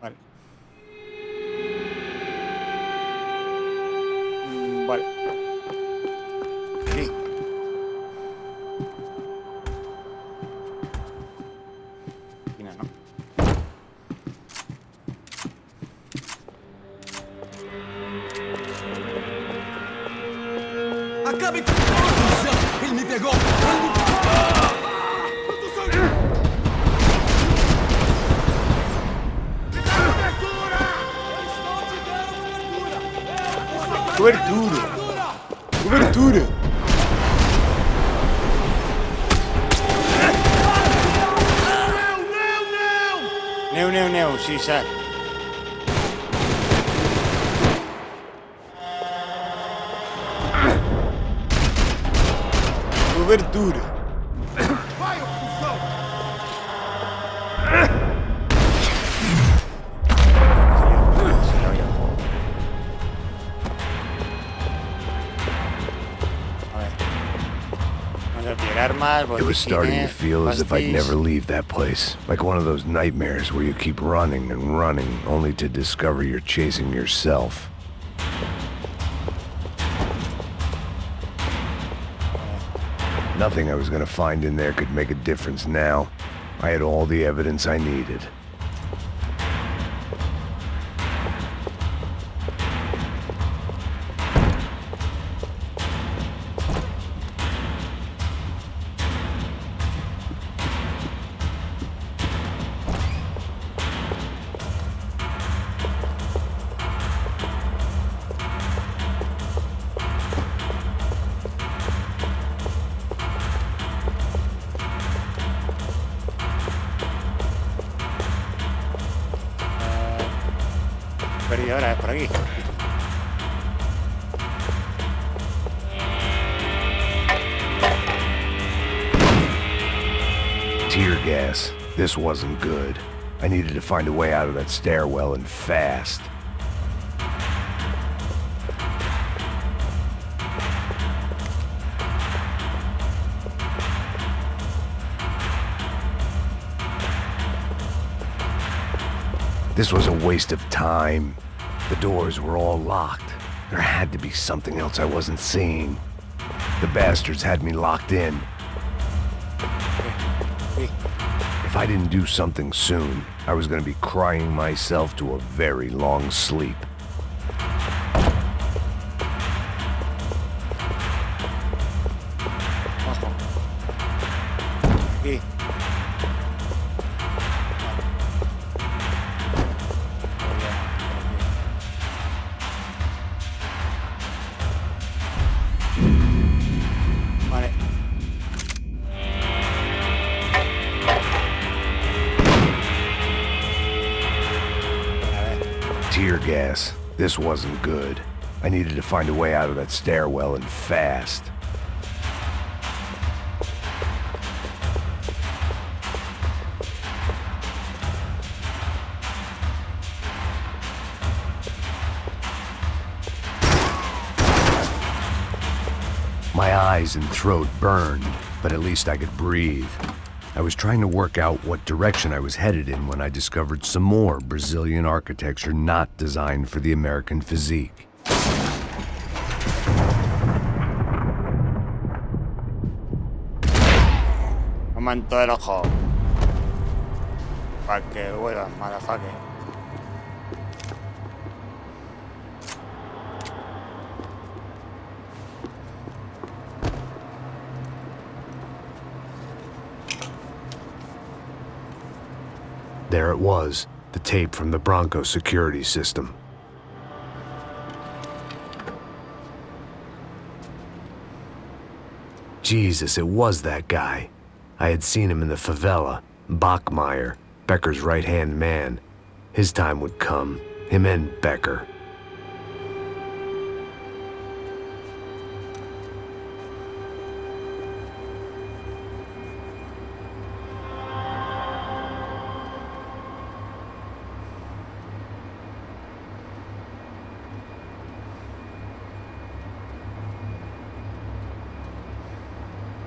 Vale. Vale. Sí. Mira, ¿no? Acabe com o Ele me pegou! Cobertura! Cobertura! Não, sim, sabe? Cobertura! Vai, ô cuzão! It was starting to feel as if I'd never leave that place. Like one of those nightmares where you keep running and running, only to discover you're chasing yourself. Nothing I was gonna find in there could make a difference now. I had all the evidence I needed. Ahora es por aquí. Tear gas. This wasn't good. I needed to find a way out of that stairwell and fast. This was a waste of time. The doors were all locked. There had to be something else I wasn't seeing. The bastards had me locked in. If I didn't do something soon, I was going to be crying myself to a very long sleep. Aquí. Tear gas. This wasn't good. I needed to find a way out of that stairwell and fast. My eyes and throat burned, but at least I could breathe. I was trying to work out what direction I was headed in when I discovered some more Brazilian architecture not designed for the American physique. Momento del ojo. Para que vuelvan, motherfucker. There it was, The tape from the Bronco security system. Jesus, it was that guy. I had seen him in the favela. Bachmeyer, Becker's right-hand man. His time would come. Him and Becker.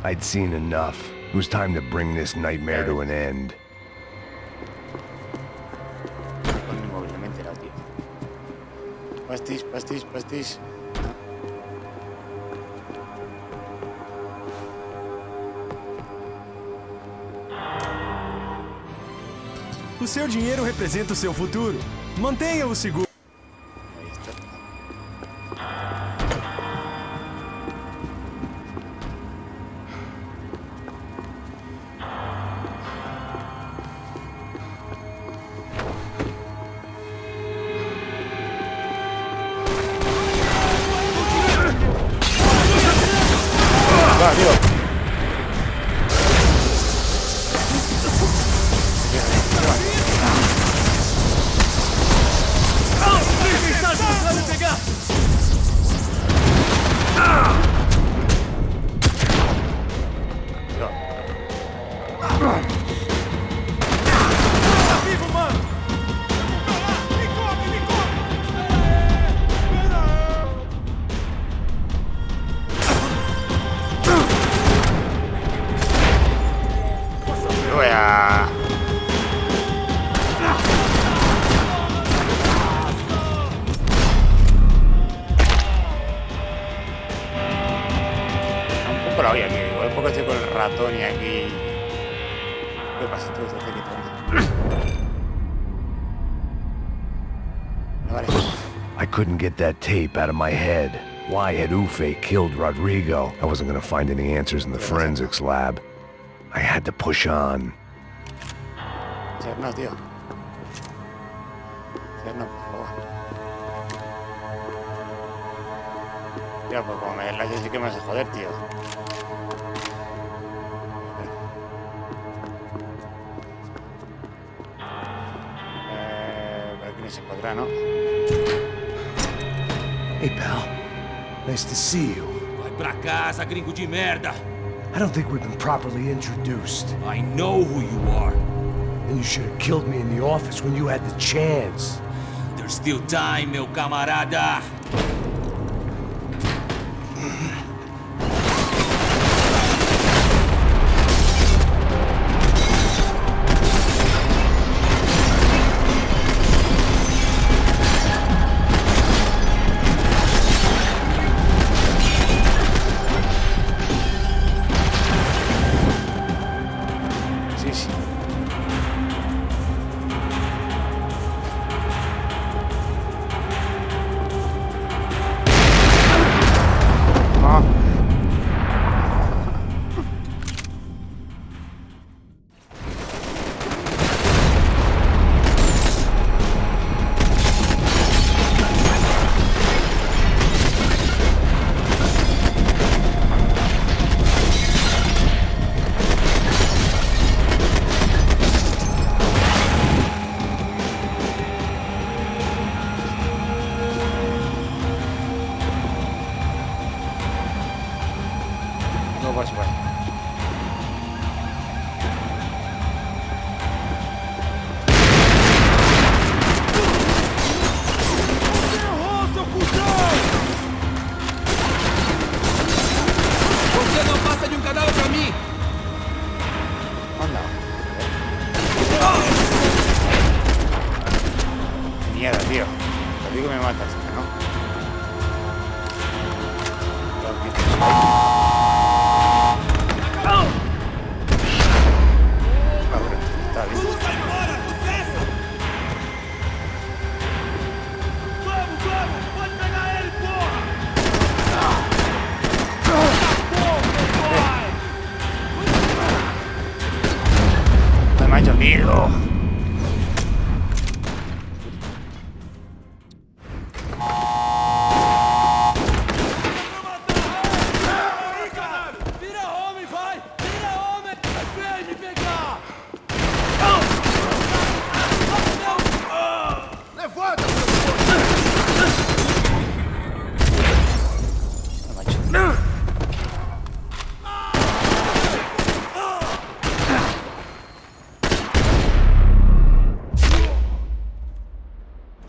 I'd seen enough. It was time to bring this nightmare to an end. Pastis, pastis, pastis. O seu dinheiro representa o seu futuro. Mantenha-o seguro. I couldn't get that tape out of my head. Why had Ufe killed Rodrigo? I wasn't gonna find any answers in the forensics lab. I had to push on. Cerramos, tío. Cerramos, por favor. Tío, pues como me des la sí que me vas a joder, tío. Por aquí no se podrá, ¿no? Hey, pal. Nice to see you. Vai pra casa, gringo de merda. I don't think we've been properly introduced. I know who you are. And you should have killed me in the office when you had the chance. There's still time, meu camarada.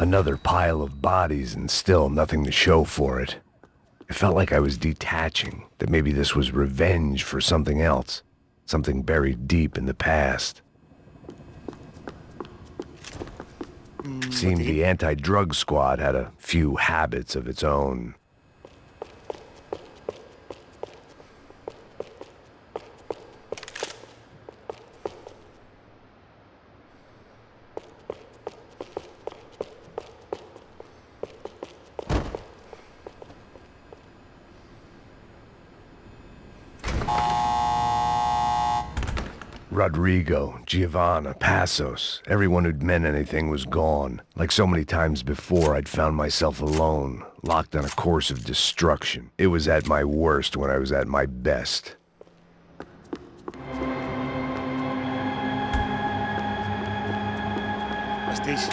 Another pile of bodies and still nothing to show for it. It felt like I was detaching, that maybe this was revenge for something else, something buried deep in the past. Seemed the anti-drug squad had a few habits of its own. Rodrigo, Giovanna, Passos, everyone who'd meant anything was gone. Like so many times before, I'd found myself alone, locked on a course of destruction. It was at my worst when I was at my best.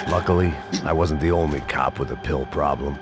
Luckily, I wasn't the only cop with a pill problem.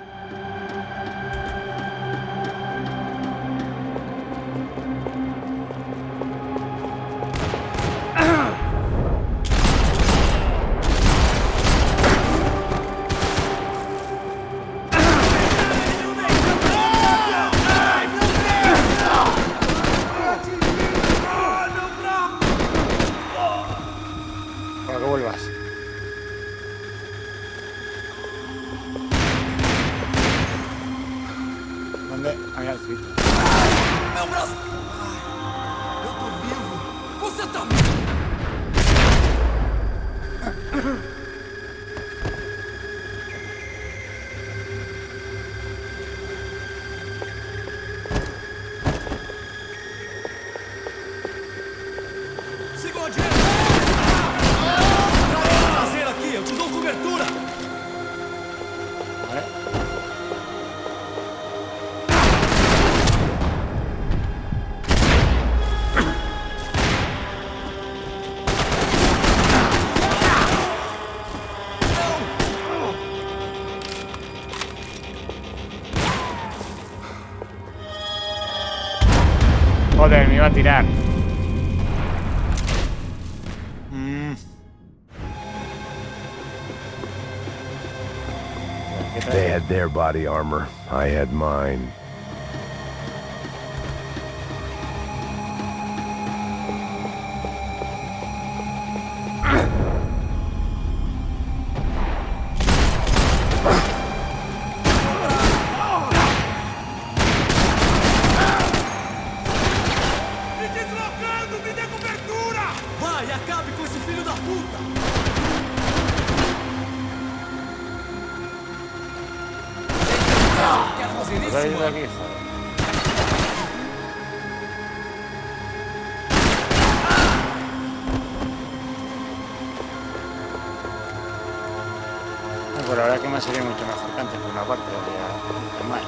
Joder, me iba a tirar. They had their body armor. I had mine. Pues la verdad que me ha salido mucho mejor que antes, por una parte de mal.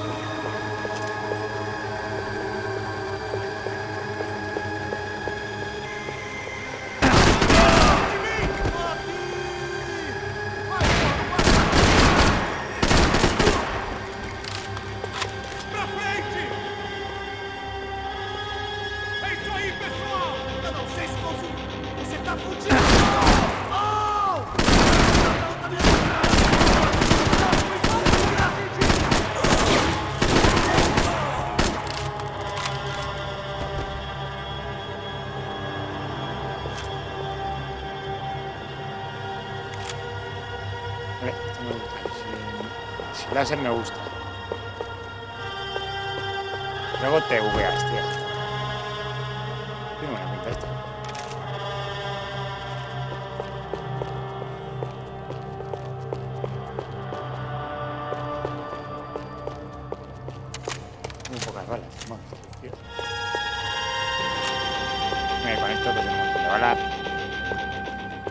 Esto me gusta. Si láser me gusta. Luego te bugueas, tío. Tiene buena pinta esto. Muy pocas balas. Vamos, tío. Con esto que es un montón de balas.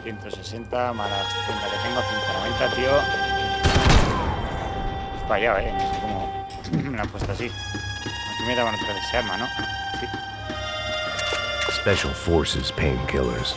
160 más las 30 que tengo, 190, tío. He fallado, no sé cómo me la han puesto así. Aquí me daban otra vez ese arma, ¿no? Sí. Special Forces painkillers.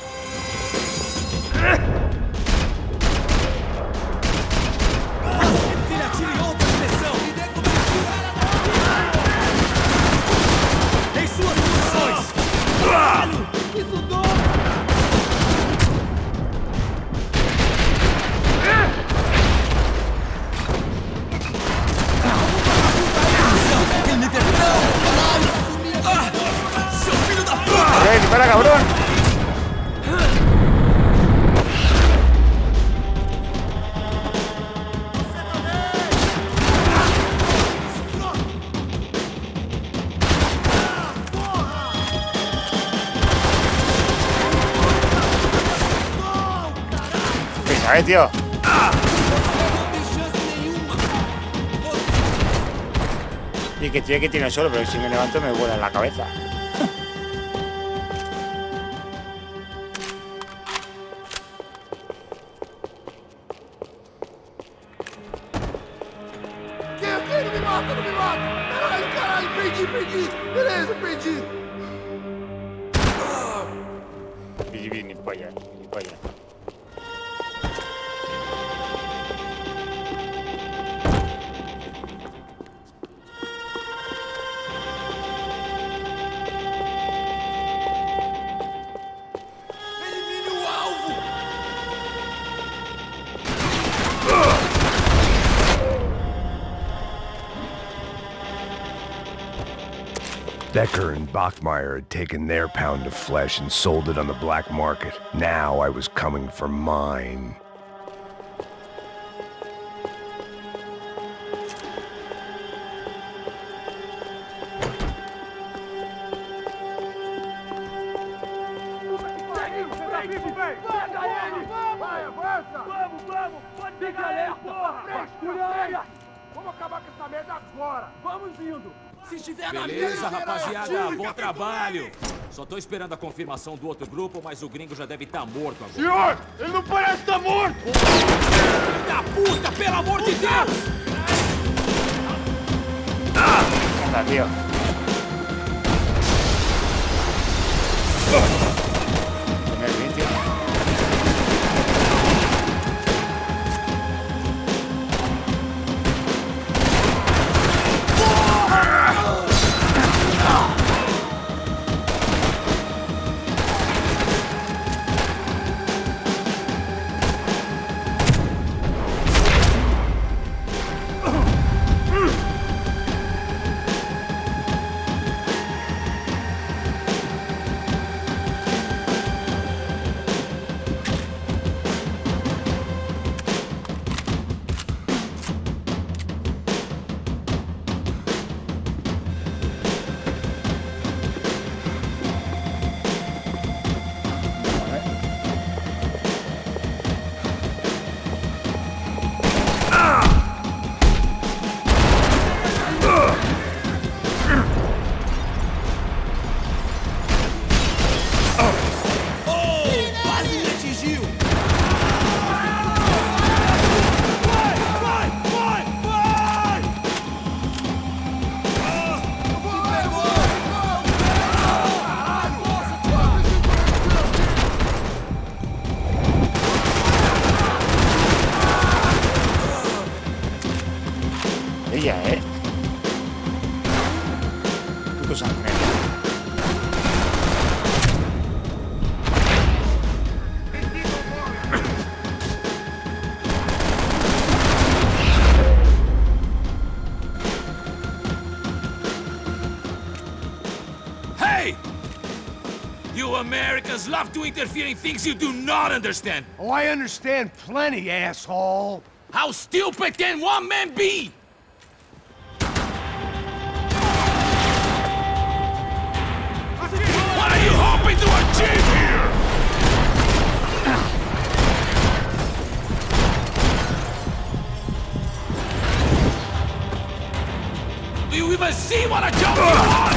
Cae, tío. Y que estoy que tiene solo, pero si me levanto me vuela en la cabeza. Não me mata, não me mata! Caralho, caralho, perdi! Beleza, perdi! Ni polla, ni polla. Elimine o alvo! Becker and Bachmeyer had taken their pound of flesh and sold it on the black market. Now I was coming for mine. Vamos acabar com essa merda agora! Vamos indo! Se estiver na Beleza, rapaziada, bom trabalho. Só tô esperando a confirmação do outro grupo, mas o gringo já deve estar morto agora. Senhor, ele não parece estar morto! Filho da puta, pelo amor de Deus! Anda, tío. Primer vídeo. Ella, puto sanguinero. Hey! You Americans love to interfere in things you do not understand. Oh, I understand plenty, asshole! How stupid can one man be? What are you hoping to achieve here? Do you even see what a job you're on?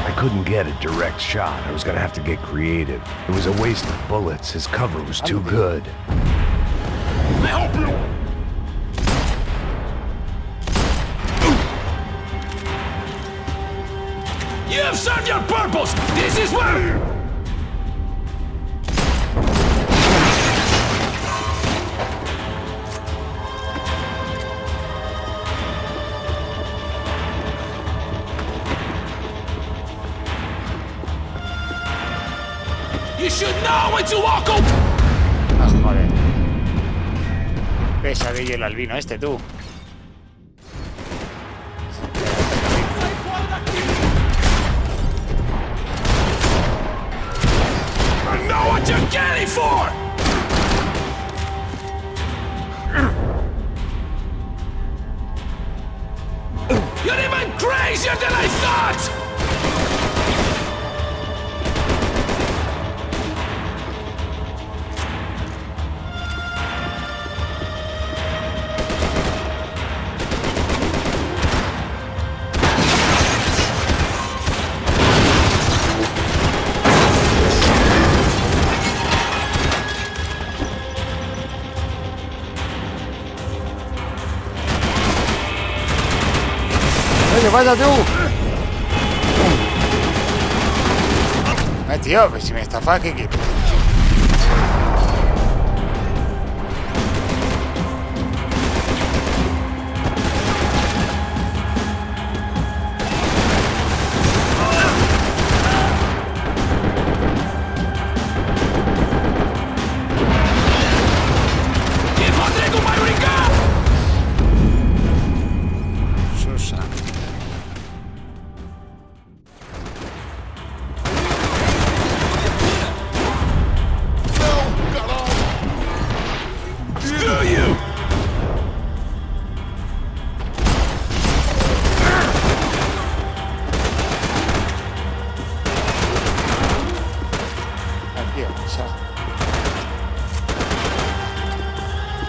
I couldn't get a direct shot. I was gonna have to get creative. It was a waste of bullets. His cover was too good. I hope you... You have served your purpose! This is where... You should know when to walk away! Ah, joder. Pesadilla el albino este, tú. I know what you're getting for! You're even crazier than I thought! pasa tú? Tío, pues si me estafa, ¿qué quieres?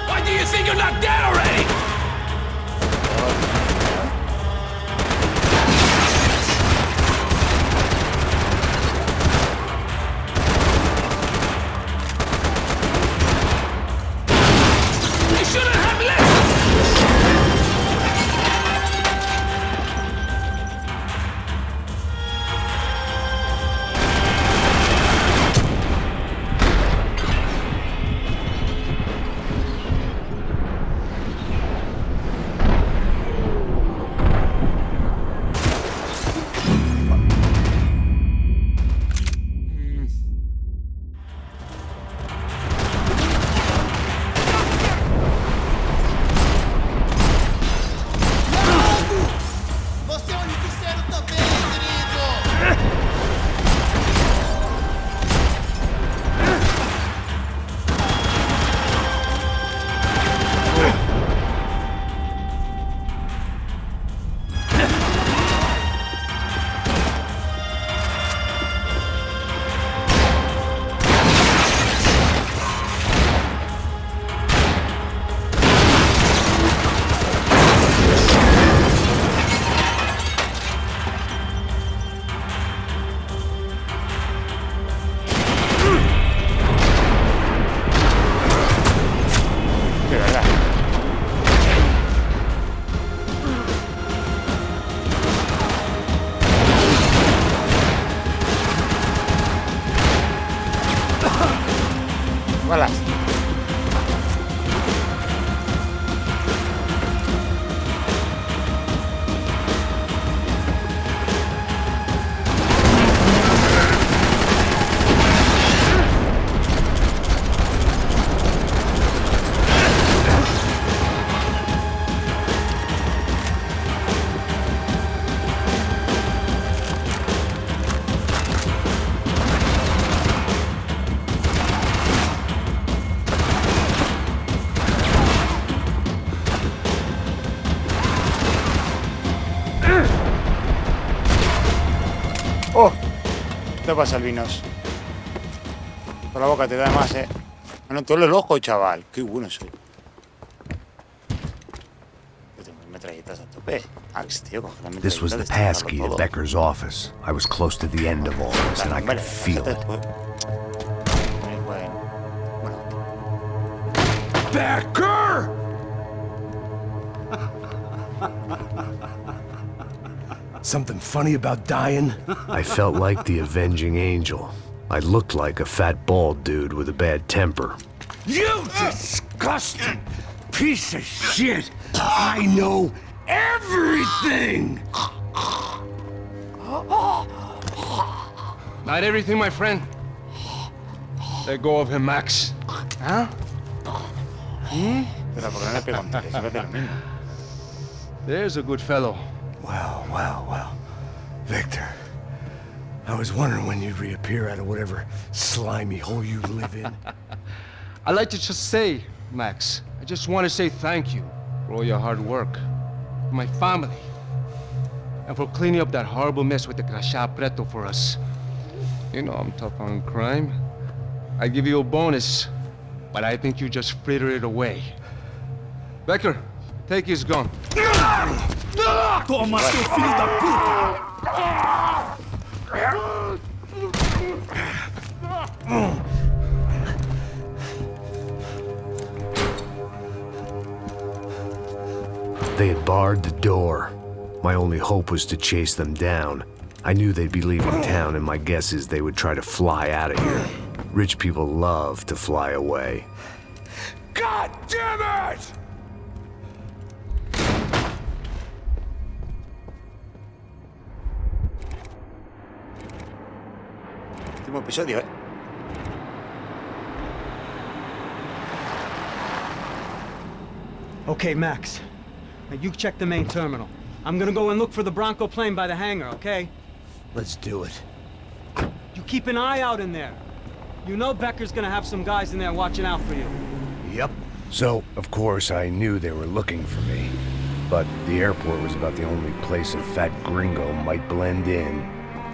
Why do you think you're not dead already? You shouldn't have listened! Balas. ¡Oh! ¿Qué pasa, albinos? Por la boca te da más, Bueno, todo el ojo, chaval. Qué bueno soy. Yo tengo metralletas a tope. Max, tío, coge la metralleta. This was the passkey to Becker's office. I was close to the end of all this, and I could feel it. Becker! Something funny about dying? I felt like the avenging angel. I looked like a fat bald dude with a bad temper. You disgusting piece of shit! I know everything! Not everything, my friend. Let go of him, Max. Huh? There's a good fellow. Well. Victor, I was wondering when you'd reappear out of whatever slimy hole you live in. I'd like to just say, Max, I just want to say thank you for all your hard work, for my family, and for cleaning up that horrible mess with the crachá preto for us. You know I'm tough on crime. I give you a bonus, but I think you just frittered it away. Becker, take his gun. Toma, seu filho da puta! They had barred the door. My only hope was to chase them down. I knew they'd be leaving town, and my guess is they would try to fly out of here. Rich people love to fly away. God damn it! Último episodio, ¿eh? Okay, Max. Now you check the main terminal. I'm gonna go and look for the Bronco plane by the hangar, okay? Let's do it. You keep an eye out in there. You know Becker's gonna have some guys in there watching out for you. Yep. So, of course, I knew they were looking for me. But the airport was about the only place a fat gringo might blend in.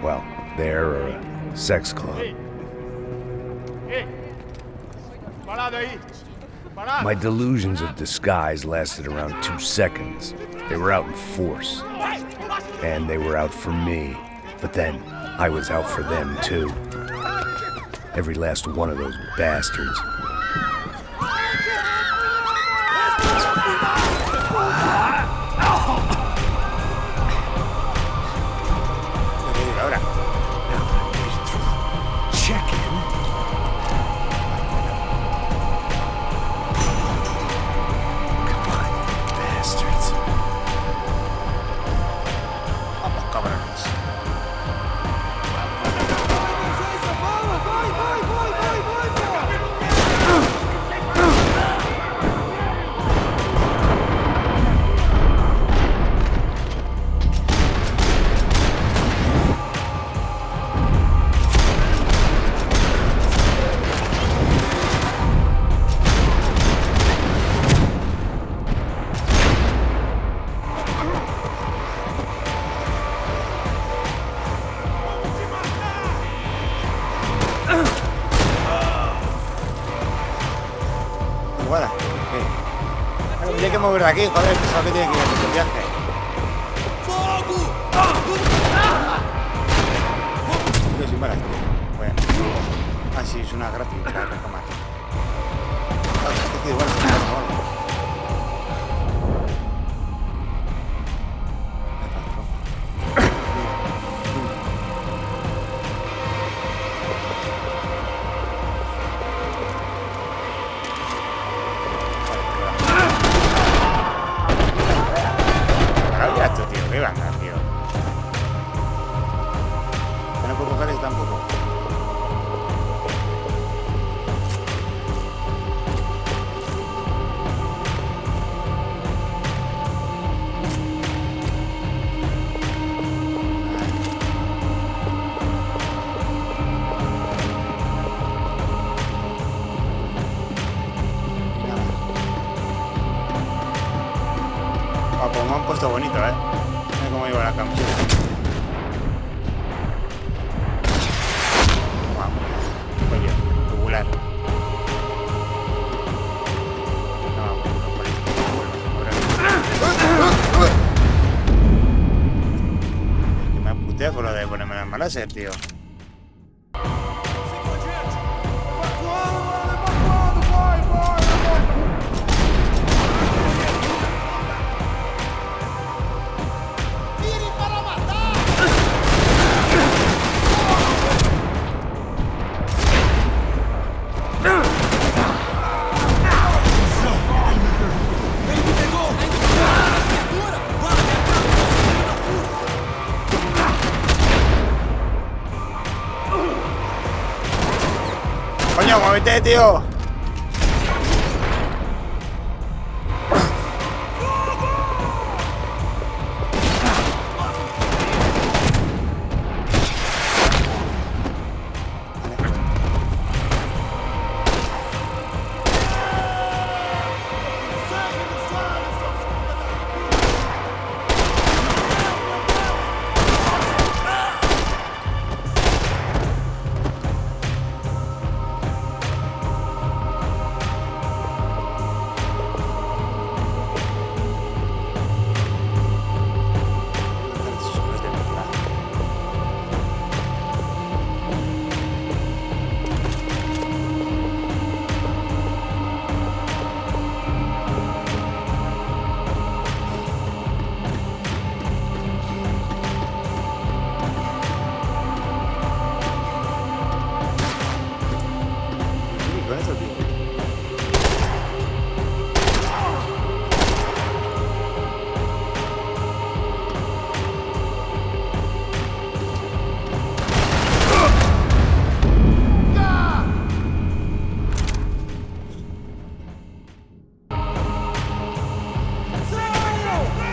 Well, there or a sex club. My delusions of disguise lasted around 2 seconds. They were out in force. And they were out for me. But then, I was out for them too. Every last one of those bastards. Ahora. Check in. Come on, bastards. Vamos, cabrones. Bueno, hay que mover de aquí, joder, que sabes que tiene que ir a hacer el viaje. Yo soy mala, tío. Bueno. Ah, sí, es una gratis para reclamar. Igual, tío, qué banda, tío. Que no puedo coger ese tampoco. Ah, pues me han puesto bonito, ¿eh? Mira cómo lleva la camiseta. Vamos. Oye, tubular. No, por esto. Que me putea con lo de ponerme las malas, tío. Coño, muévete, tío.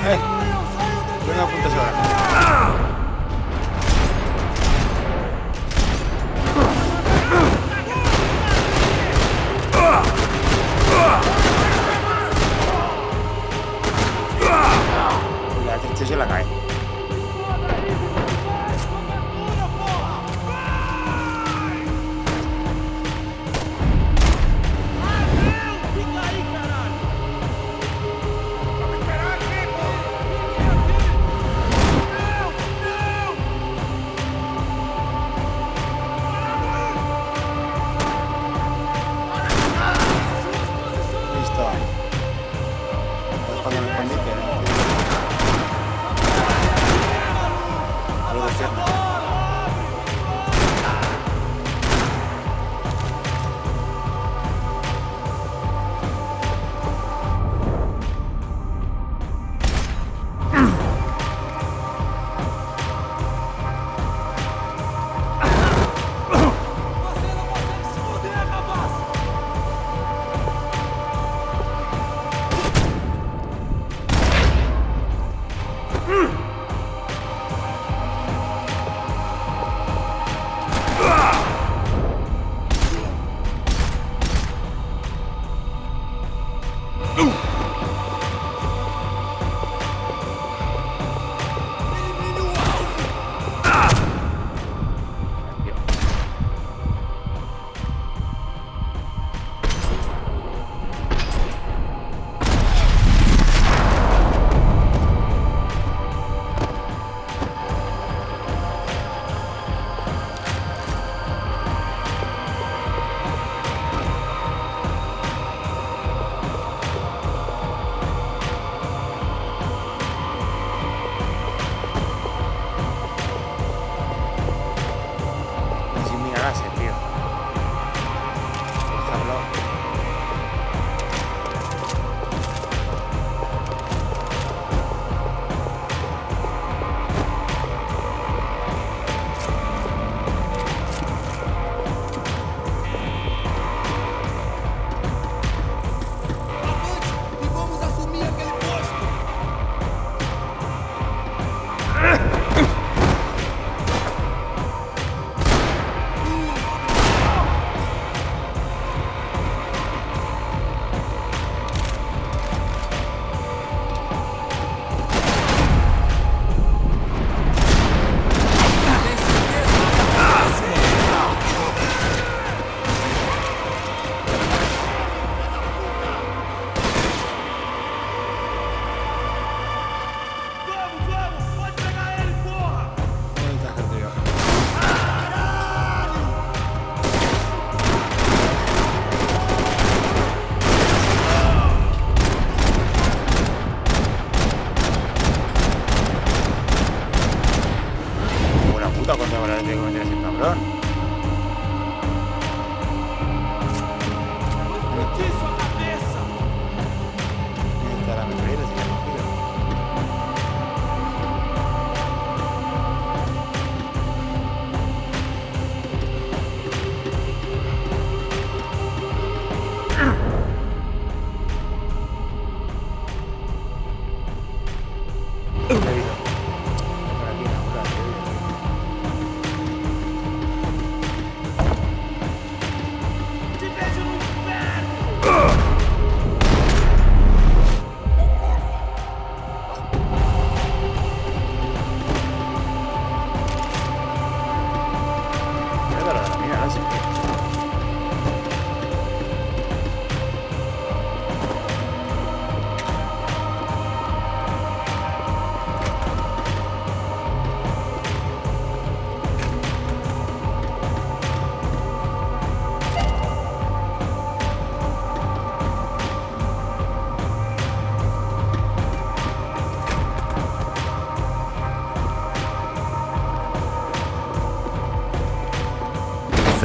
Yo me apunto ahora. La triste se la cae.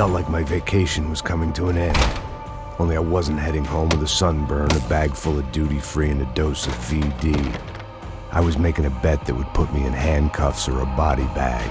Felt like my vacation was coming to an end. Only I wasn't heading home with a sunburn, a bag full of duty-free, and a dose of VD. I was making a bet that would put me in handcuffs or a body bag.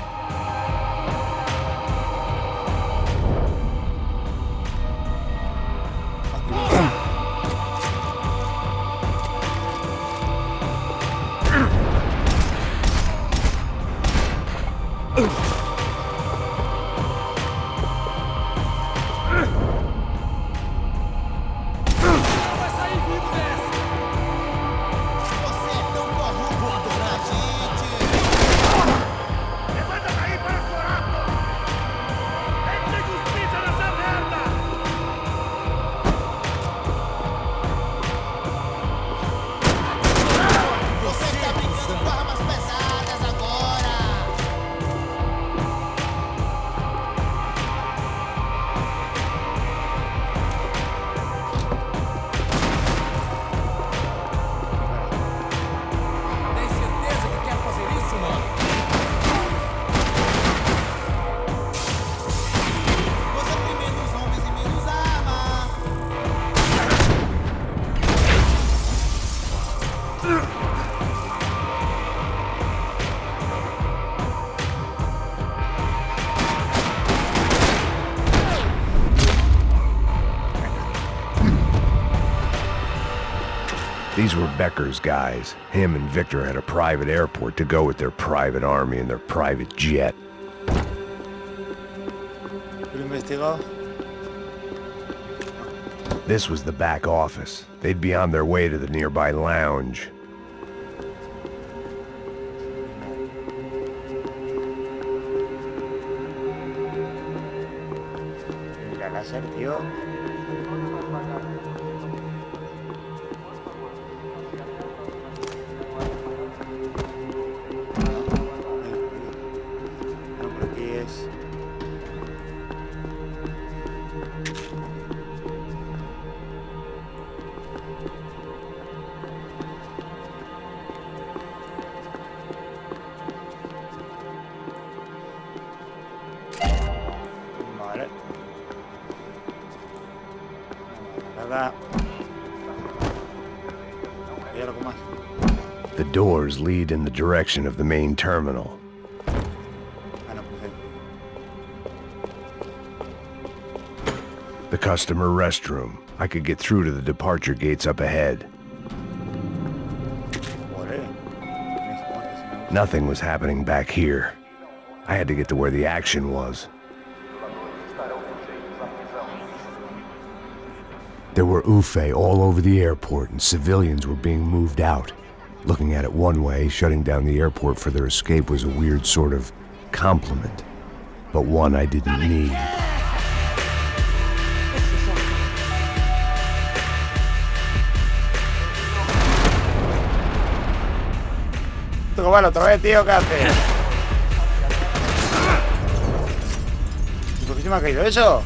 These were Becker's guys. Him and Victor had a private airport to go with their private army and their private jet. This was the back office. They'd be on their way to the nearby lounge. Mira láser, tío. The doors lead in the direction of the main terminal. The customer restroom. I could get through to the departure gates up ahead. Nothing was happening back here. I had to get to where the action was. There were UFE all over the airport, and civilians were being moved out. Looking at it one way, shutting down the airport for their escape was a weird sort of compliment, but one I didn't need. Bueno, otra vez, tío, ¿qué haces? ¿Por qué se me ha caído eso?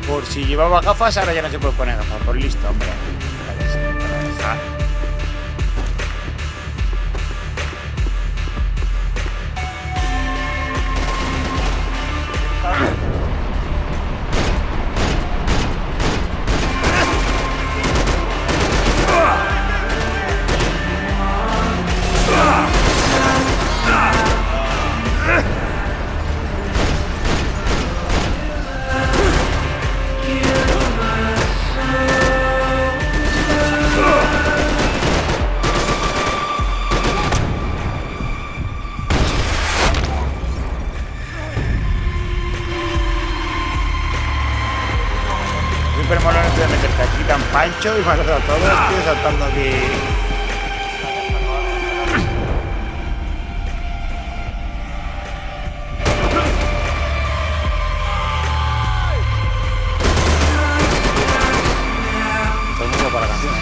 Por si llevaba gafas, ahora ya no se puede poner gafas. Por listo, hombre. Súper molón esto de meterte aquí tan pancho y matar a todos, tío, saltando aquí. Todo el mundo para la canción.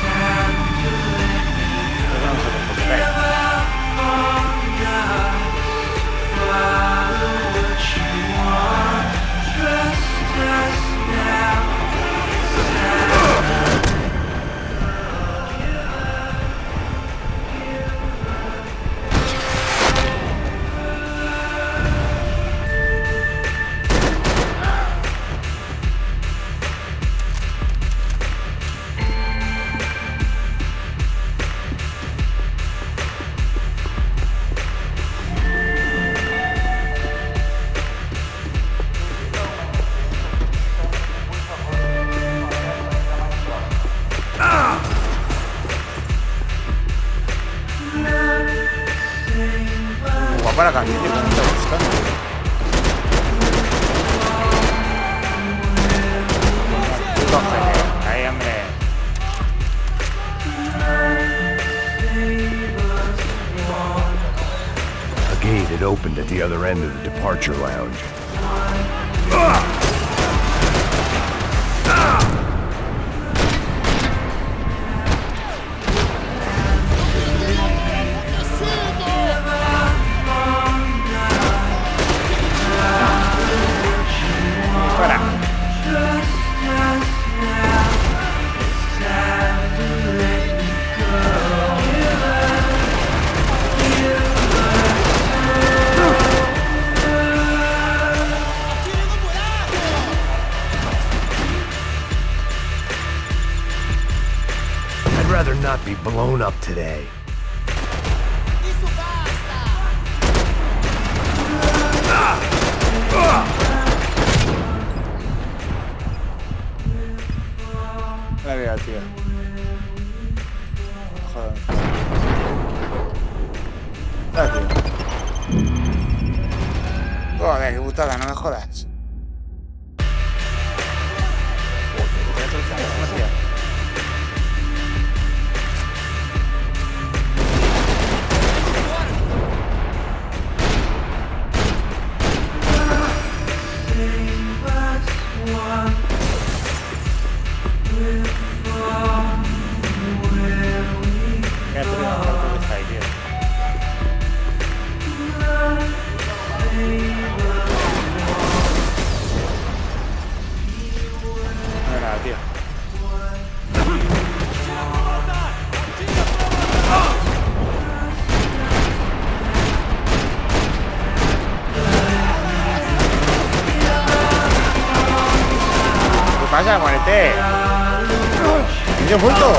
Para la canción que me está gustando. Puto jefe. Ahí, hombre. opened at the other end of the departure lounge. I'd rather not be blown up today. La veo, tío. Joder. Ah, tío. Joder, qué putada, no me jodas. ¿Qué pasa? ¡Muérete! ¡Yo muerto!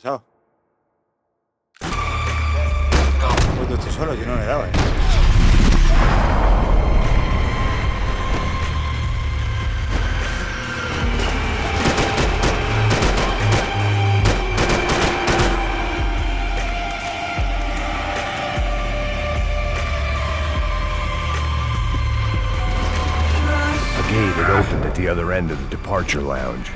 Chao. Pues tú estoy solo, yo no le he dado, A gate had opened at the other end of the departure lounge.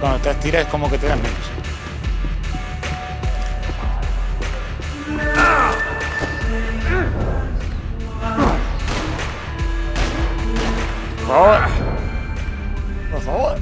Cuando te tiras es como que te dan menos. Por favor. Por favor.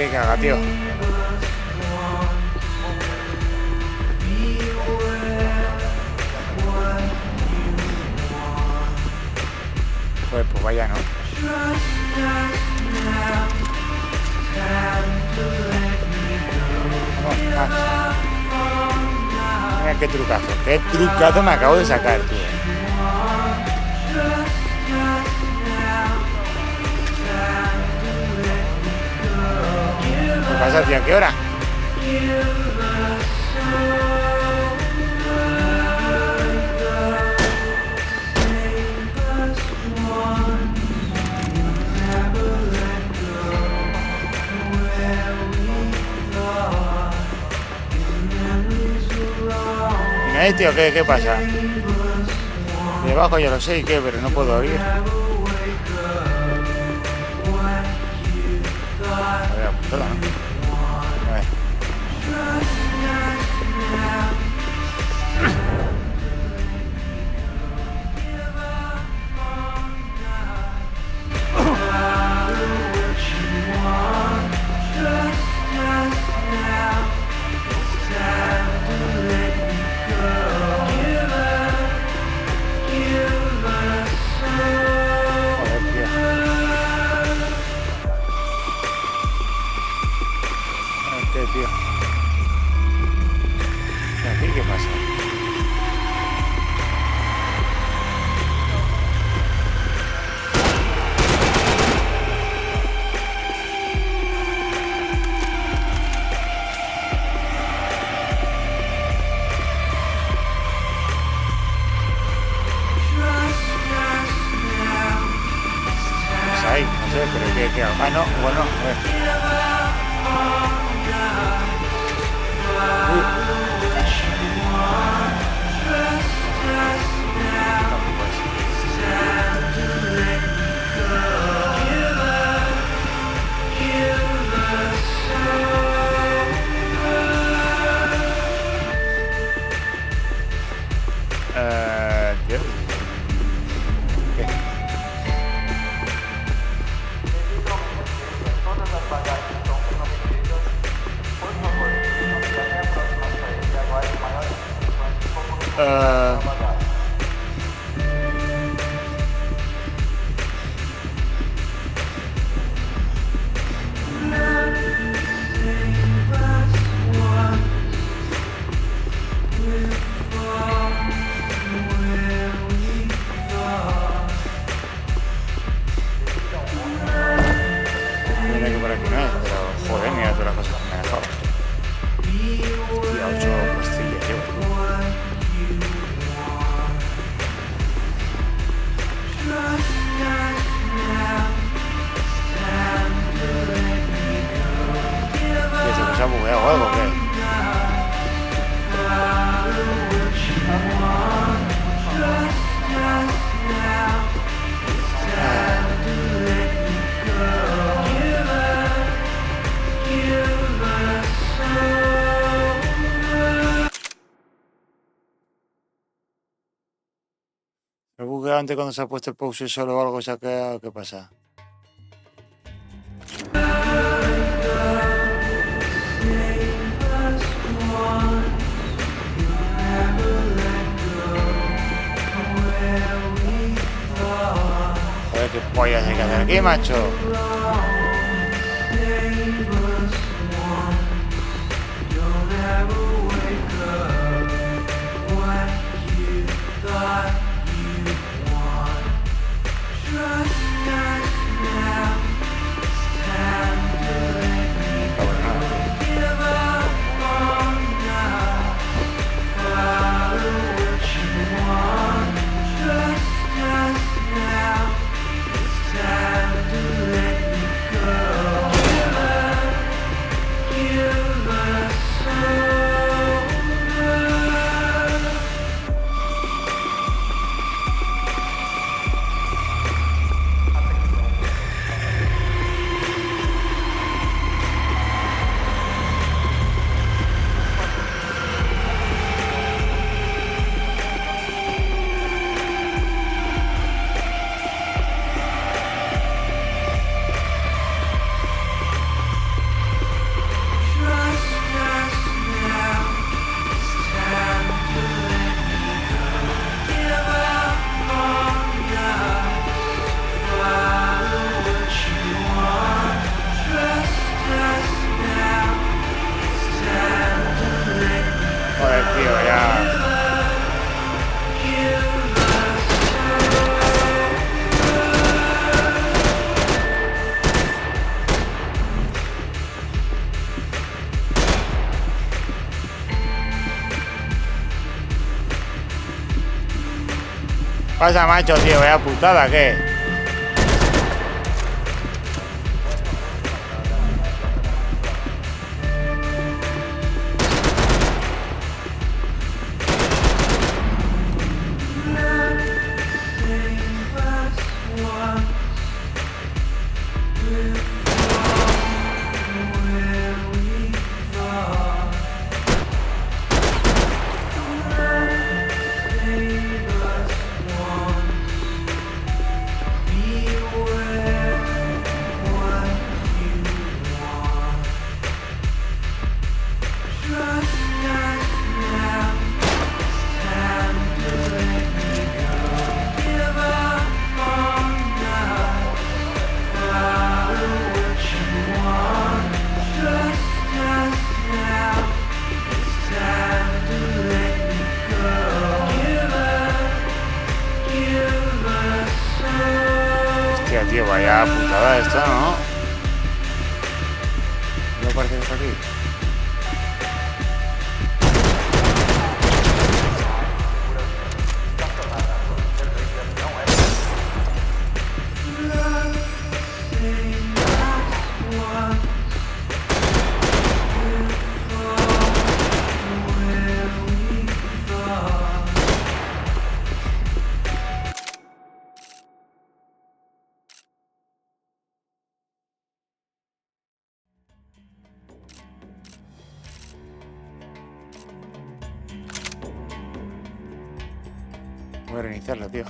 quiere que haga, tío? Pues vaya, ¿no? Vamos, Max. Mira qué trucazo. Qué trucazo me acabo de sacar, tío. ¿Qué pasa, tío? ¿A qué hora? Tío, ¿qué pasa? Debajo ya lo sé y qué, pero no puedo oír. A ver, apuntada, ¿no? A ver. Tío. ¿Aquí qué pasa? Pues ahí, no sé, pero ¿qué hago? Ah, no, bueno, a ver. Antes cuando se ha puesto el pause solo o algo se ha quedado, ¿qué pasa? Joder, qué pollas hay que hacer aquí, macho. Pasa, macho, tío, vaya putada, ¿qué? Tío, vaya putada esta, ¿no? No parece que está aquí. Voy a reiniciarlo, tío.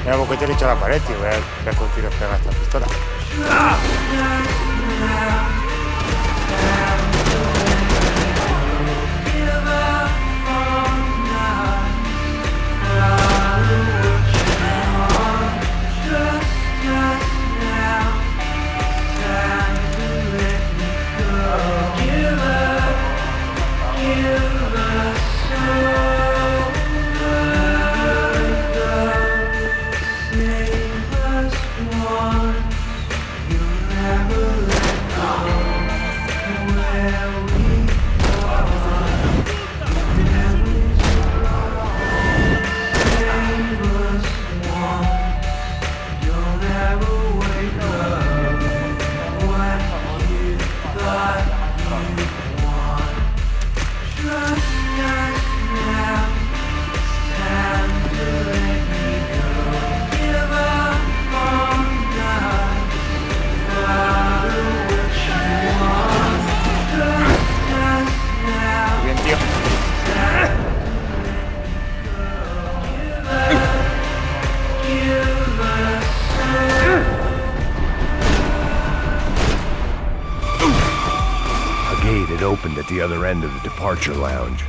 Mira, porque te le he hecho a la pared, tío. Voy a ver con tiros pega esta pistola. It opened at the other end of the departure lounge.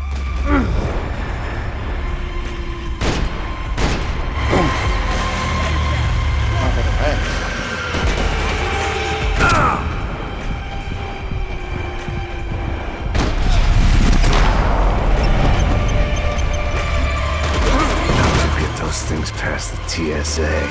Get those things past the TSA.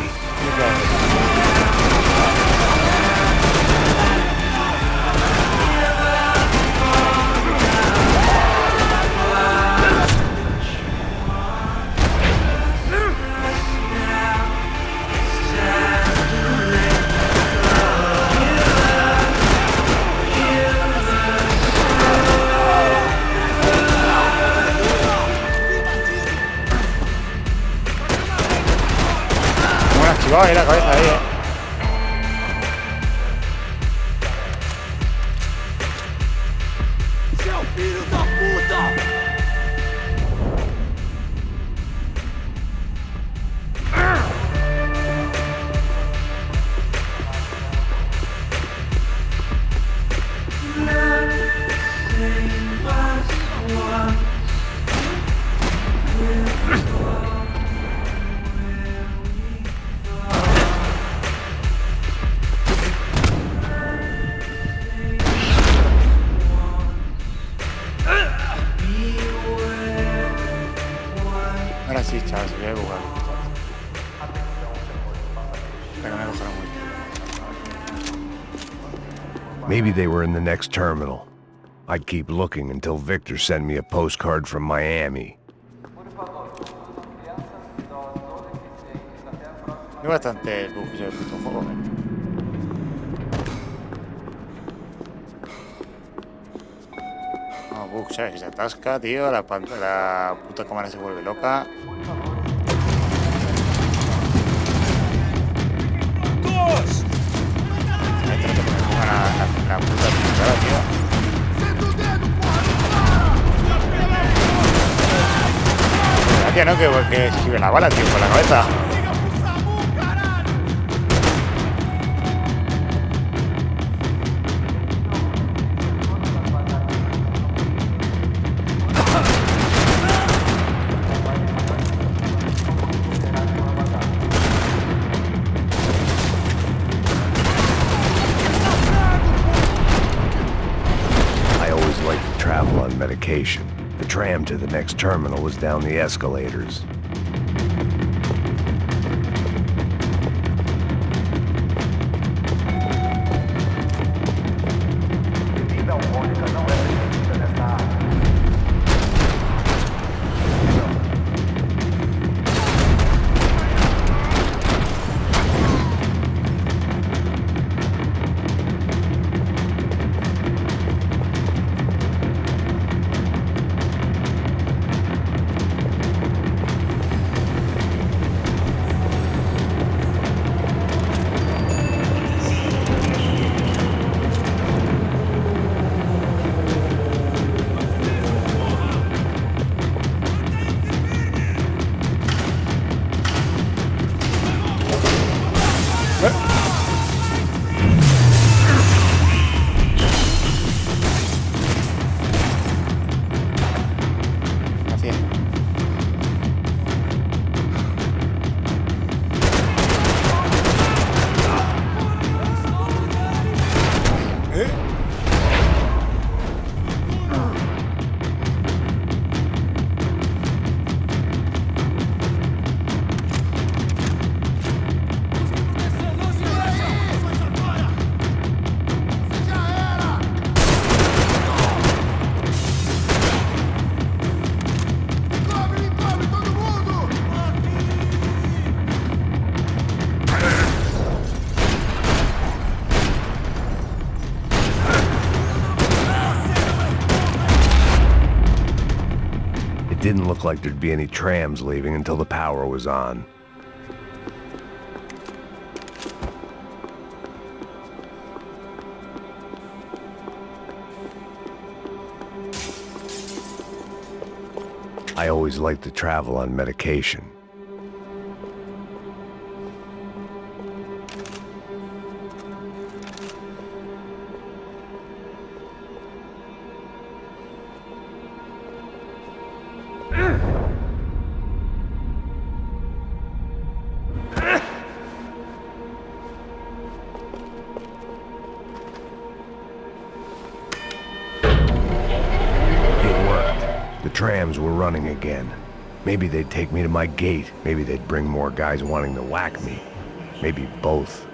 Activado ahí la cabeza ahí, Seu filho da puta! Love, save us once. Ahora sí, chaval, se ve buguado. Pero me cojaron muy bien. Maybe they were in the next terminal. I'd keep looking until Victor sent me a postcard from Miami. Es bastante bug el puto juego, No, bug, ¿sabes? Que se atasca, tío, la puta cámara se vuelve loca. Ahí trato que me pongan la puta pistola, tío. Gracias, ¿no? Que esquive la bala, tío, con la cabeza. Medication. The tram to the next terminal was down the escalators. It didn't look like there'd be any trams leaving until the power was on. I always like to travel on medication. Trams were running again. Maybe they'd take me to my gate. Maybe they'd bring more guys wanting to whack me. Maybe both.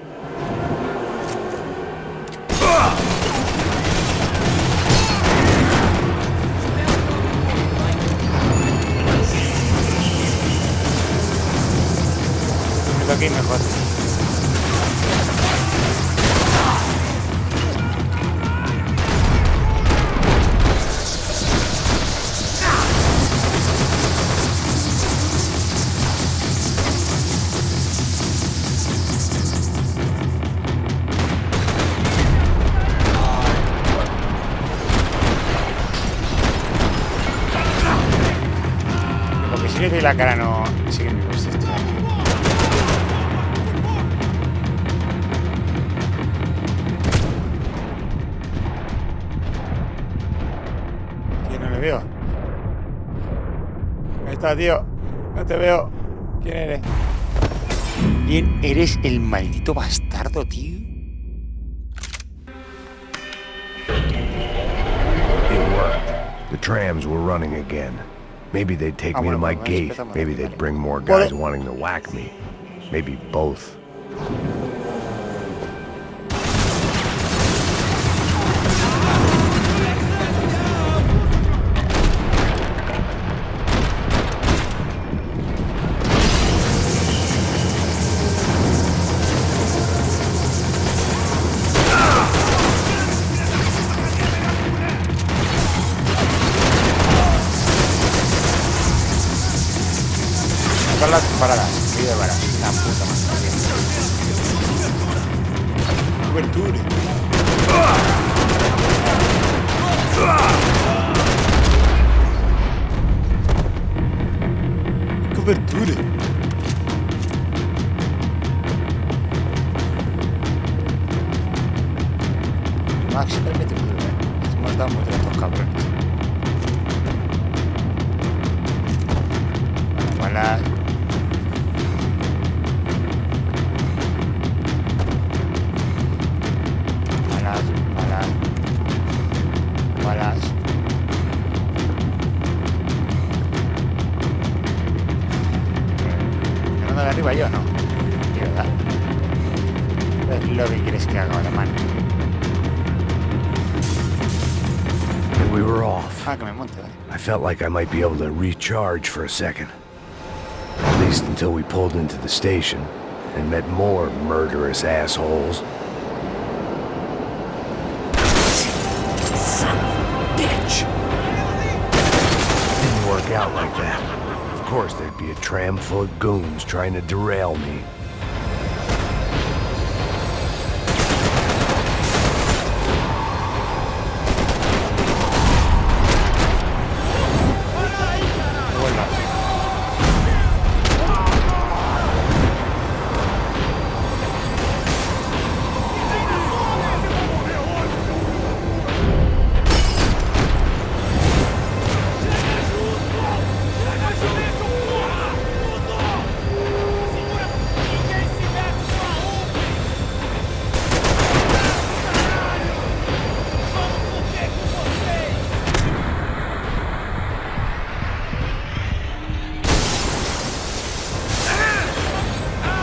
Aquí mejor. Y la cara no sigue mi puesto este. ¿Quién no le veo? Ahí está, tío. No te veo. ¿Quién eres? ¿Quién eres, el maldito bastardo, tío? It worked. The trams were running again. Maybe they'd take me to my gate. Maybe they'd bring more guys wanting to whack me. Maybe both. Son las paradas, sí, de varas, la puta madre. Cobertura. Cobertura. Max, permíteme ver. Hemos dado mucho a estos cabrones. Balas. Balas. ¿Me de arriba yo no? Sí, ¿verdad? Es lo que quieres que haga ahora, man. And we were off. Ah, que me monte, vale. I felt like I might be able to recharge for a second. At least until we pulled into the station and met more murderous assholes. Son of a bitch! Didn't work out like that. Of course, there'd be a tram full of goons trying to derail me.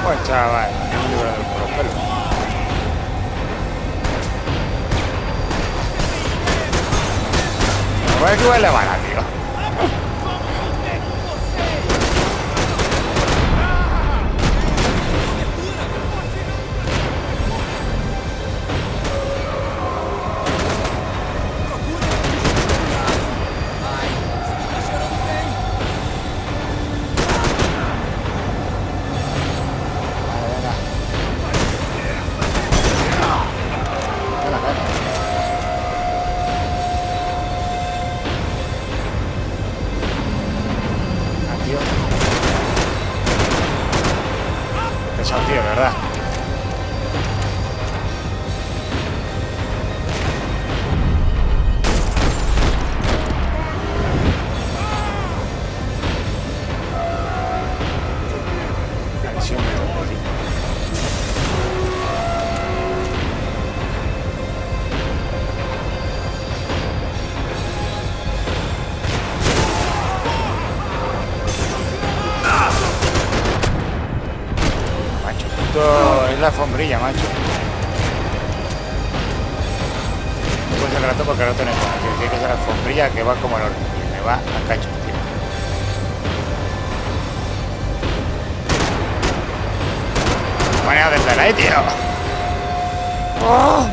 Pues chaval, me he librado por los pelos. Me voy a equivocar la bala, tío. Pesado, tío, de verdad. La visión me toca, tío. Esto es la alfombrilla, macho. No puedo hacer el rato porque el rato no es bueno. Tiene que ser la alfombrilla que va como el horno. Y me va a cacho, tío. Manera de estar ahí, tío. ¡Oh!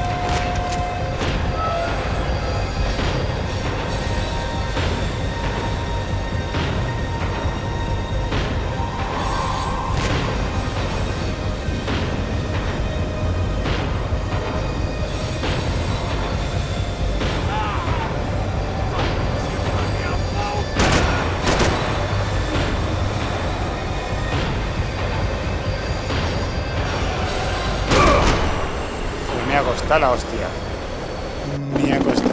Me ha costado la hostia. Me ha costado.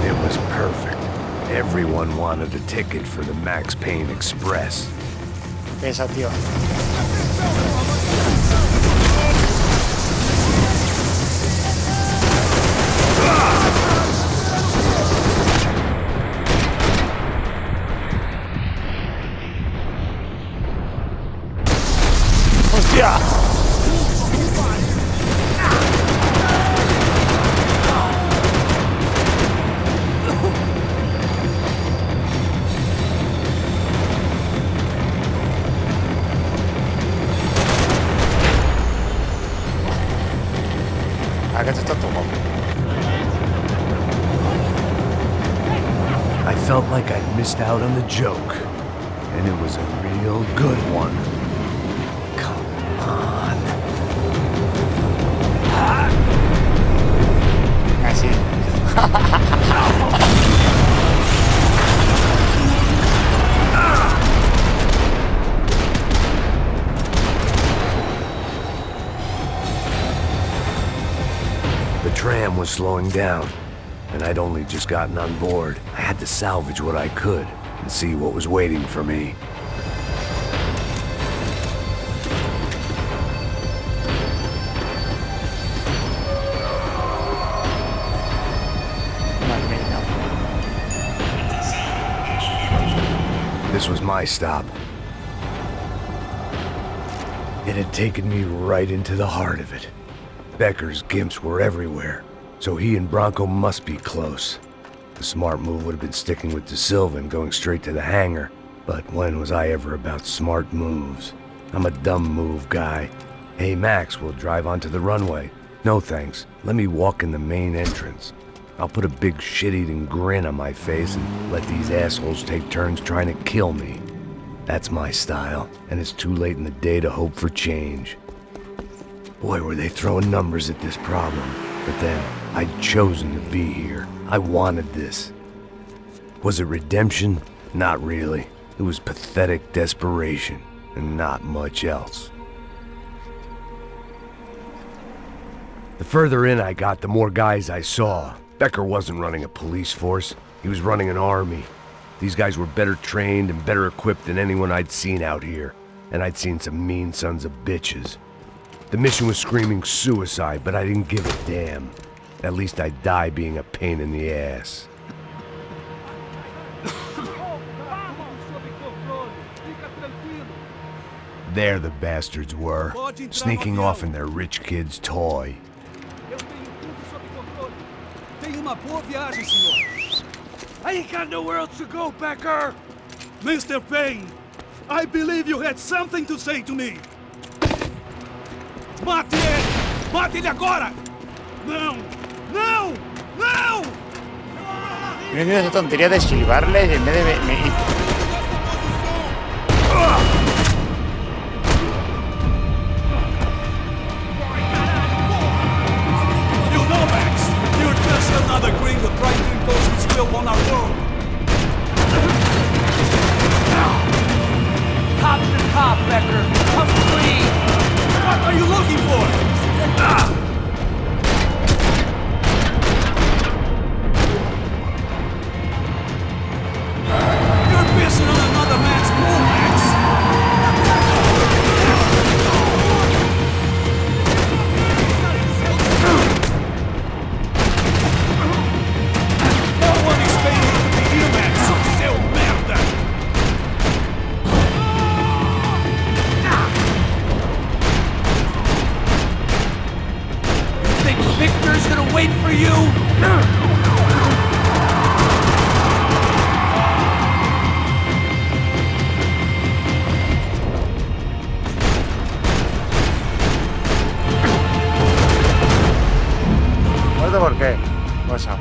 It was perfect. Everyone wanted a ticket for the Max Payne Express. Pesa, tío. Acá está todo. I felt like I'd missed out on the joke, and it was a real good one. Come on. Así. The tram was slowing down, and I'd only just gotten on board. I had to salvage what I could and see what was waiting for me. This was my stop. It had taken me right into the heart of it. Becker's gimps were everywhere, so he and Bronco must be close. The smart move would have been sticking with De Silva and going straight to the hangar, but when was I ever about smart moves? I'm a dumb move guy. Hey Max, we'll drive onto the runway. No thanks, let me walk in the main entrance. I'll put a big shit-eating grin on my face and let these assholes take turns trying to kill me. That's my style, and it's too late in the day to hope for change. Boy, were they throwing numbers at this problem. But then, I'd chosen to be here. I wanted this. Was it redemption? Not really. It was pathetic desperation, and not much else. The further in I got, the more guys I saw. Becker wasn't running a police force. He was running an army. These guys were better trained and better equipped than anyone I'd seen out here. And I'd seen some mean sons of bitches. The mission was screaming suicide, but I didn't give a damn. At least I'd die being a pain in the ass. There the bastards were, sneaking off in their rich kid's toy. I ain't got nowhere else to go, Becker! Mr. Payne, I believe you had something to say to me. Mate ele! Mate ele agora! Não! Não! Não! No entiendo esa tontería de silbarles en vez de... You know, Max, you're just another gringo trying to impose his will on our world. Top to top, Becker! Come clean! What are you looking for? You're pissing on another man's pool, Max! No one is paying you to be here, Max! Seu merda! Victor's gonna wait for you! ¿Muerto por qué? Cosa.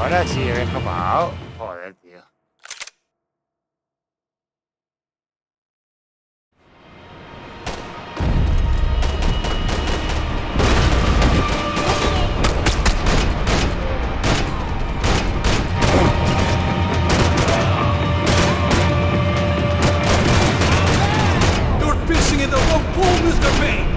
Ahora sí, he escapado. Joder, tío. You're fishing in the wrong pool, Mr. Payne!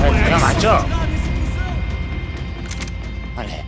Espera, macho. Vale.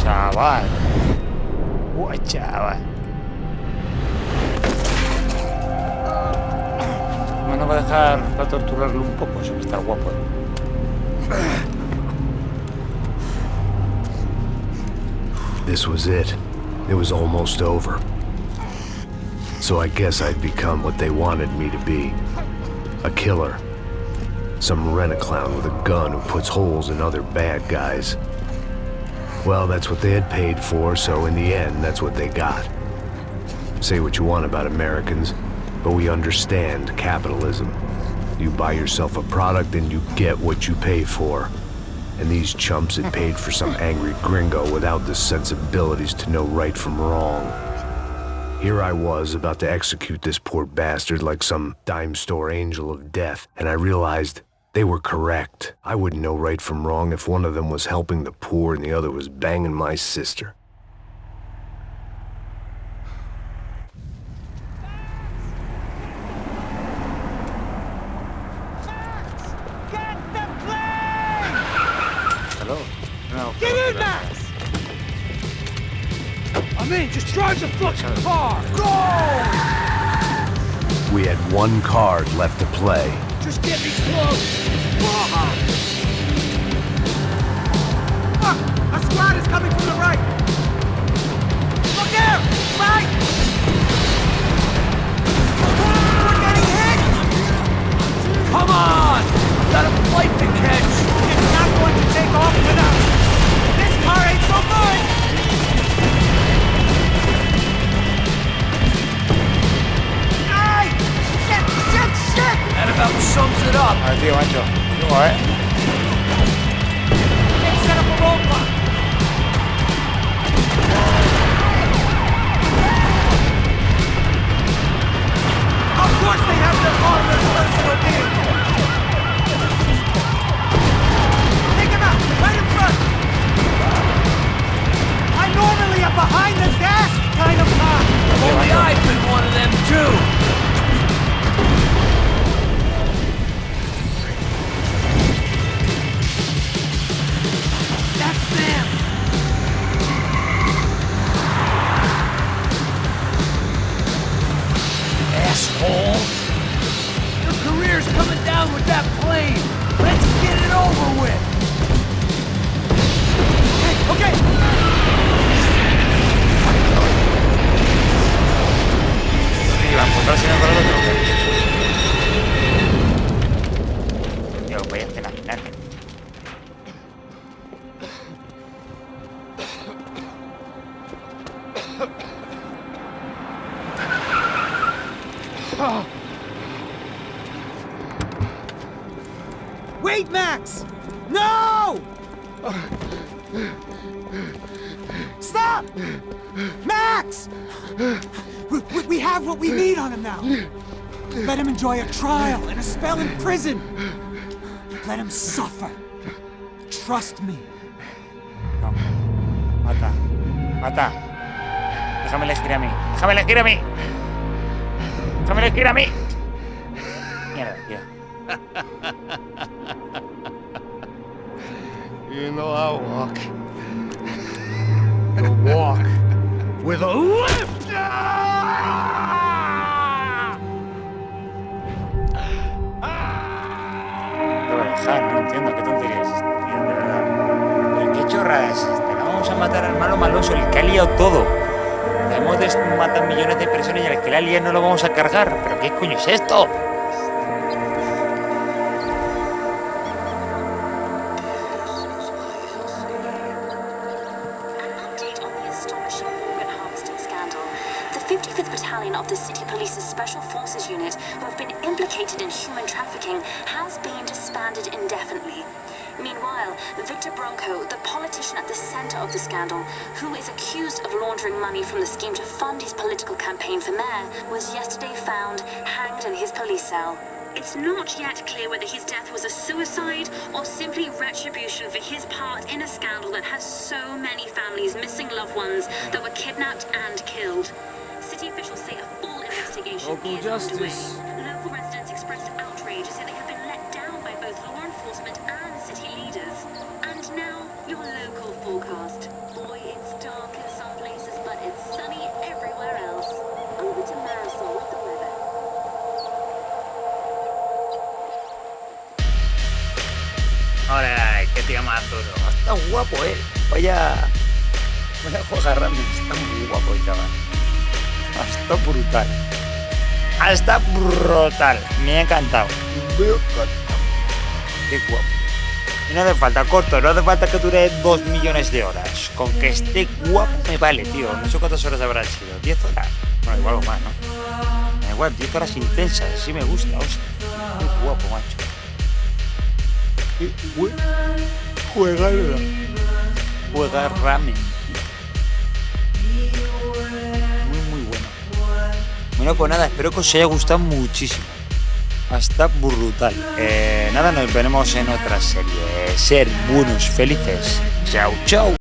chaval. Uy, chaval. Bueno, va a dejar para torturarlo un poco, suele estar guapo. This was it. It was almost over. So I guess I'd become what they wanted me to be. A killer. Some rent-a-clown with a gun who puts holes in other bad guys. Well, that's what they had paid for, so in the end, that's what they got. Say what you want about Americans, but we understand capitalism. You buy yourself a product and you get what you pay for. And these chumps had paid for some angry gringo without the sensibilities to know right from wrong. Here I was, about to execute this poor bastard like some dime store angel of death, and I realized they were correct. I wouldn't know right from wrong if one of them was helping the poor and the other was banging my sister. man just drives a fucking car! Go! We had one card left to play. Just get me close! Look! A squad is coming from the right! Look there! Right! We're getting hit! Come on! Got a flight to catch! It's not going to take off without... This car ain't so good! Ay! Shit! That about sums it up. A ver, tío, macho. ¿Cómo, They set up a roadblock. Of course they have their armored personal vehicle. Take him out, right in front. I'm normally a behind-the-desk kind of cop. Only I've been one of them too. That's them. Asshole. Your career's coming down with that plane. Let's get it over with. Okay. Sí, va a encontrarse uno con el otro. Tío, voy a cenar. Wait, Max! No! Stop! Max! We have what we need on him now. Let him enjoy a trial and a spell in prison. Let him suffer. Trust me. No. Mata. Déjame elegir a mí. Mierda, tío. You know I walk. You walk with a lift! Lo voy a dejar, no entiendo qué tontería es esta, tío, de verdad. Pero qué chorrada es esta. No vamos a matar al malo maloso, el que ha liado todo. Hemos matado millones de personas y al que la lía no lo vamos a cargar. ¿Pero qué coño es esto? The 55th Battalion of the City Police's Special Forces Unit, who have been implicated in human trafficking, has been disbanded indefinitely. Meanwhile, Victor Bronco, the politician at the center of the scandal, who is accused of laundering money from the scheme to fund his political campaign for mayor, was yesterday found hanged in his police cell. It's not yet clear whether his death was a suicide or simply retribution for his part in a scandal that has so many families missing loved ones that were kidnapped and killed. City officials say a full investigation is underway. Local residents expressed outrage as they have been let down by both law enforcement and city leaders. And now, your local forecast. Boy, it's dark in some places, but it's sunny everywhere else. Over to Marisol with the weather. Hola, qué tío más duro. Está guapo, Vaya jugar ramen. Está muy guapo, chaval. Está brutal. Me ha encantado. Qué guapo. Y no hace falta corto, no hace falta que dure 2 millones de horas. Con que esté guapo me vale, tío. No sé cuántas horas habrán sido. 10 horas. Bueno, igual o más, ¿no? Me da igual, 10 horas intensas. Así me gusta, hostia. Qué guapo, macho. Juega ramen. Muy bueno. Bueno, pues nada, espero que os haya gustado muchísimo. Está brutal. Nada, nos veremos en otra serie. Ser buenos, felices. Chao, chao.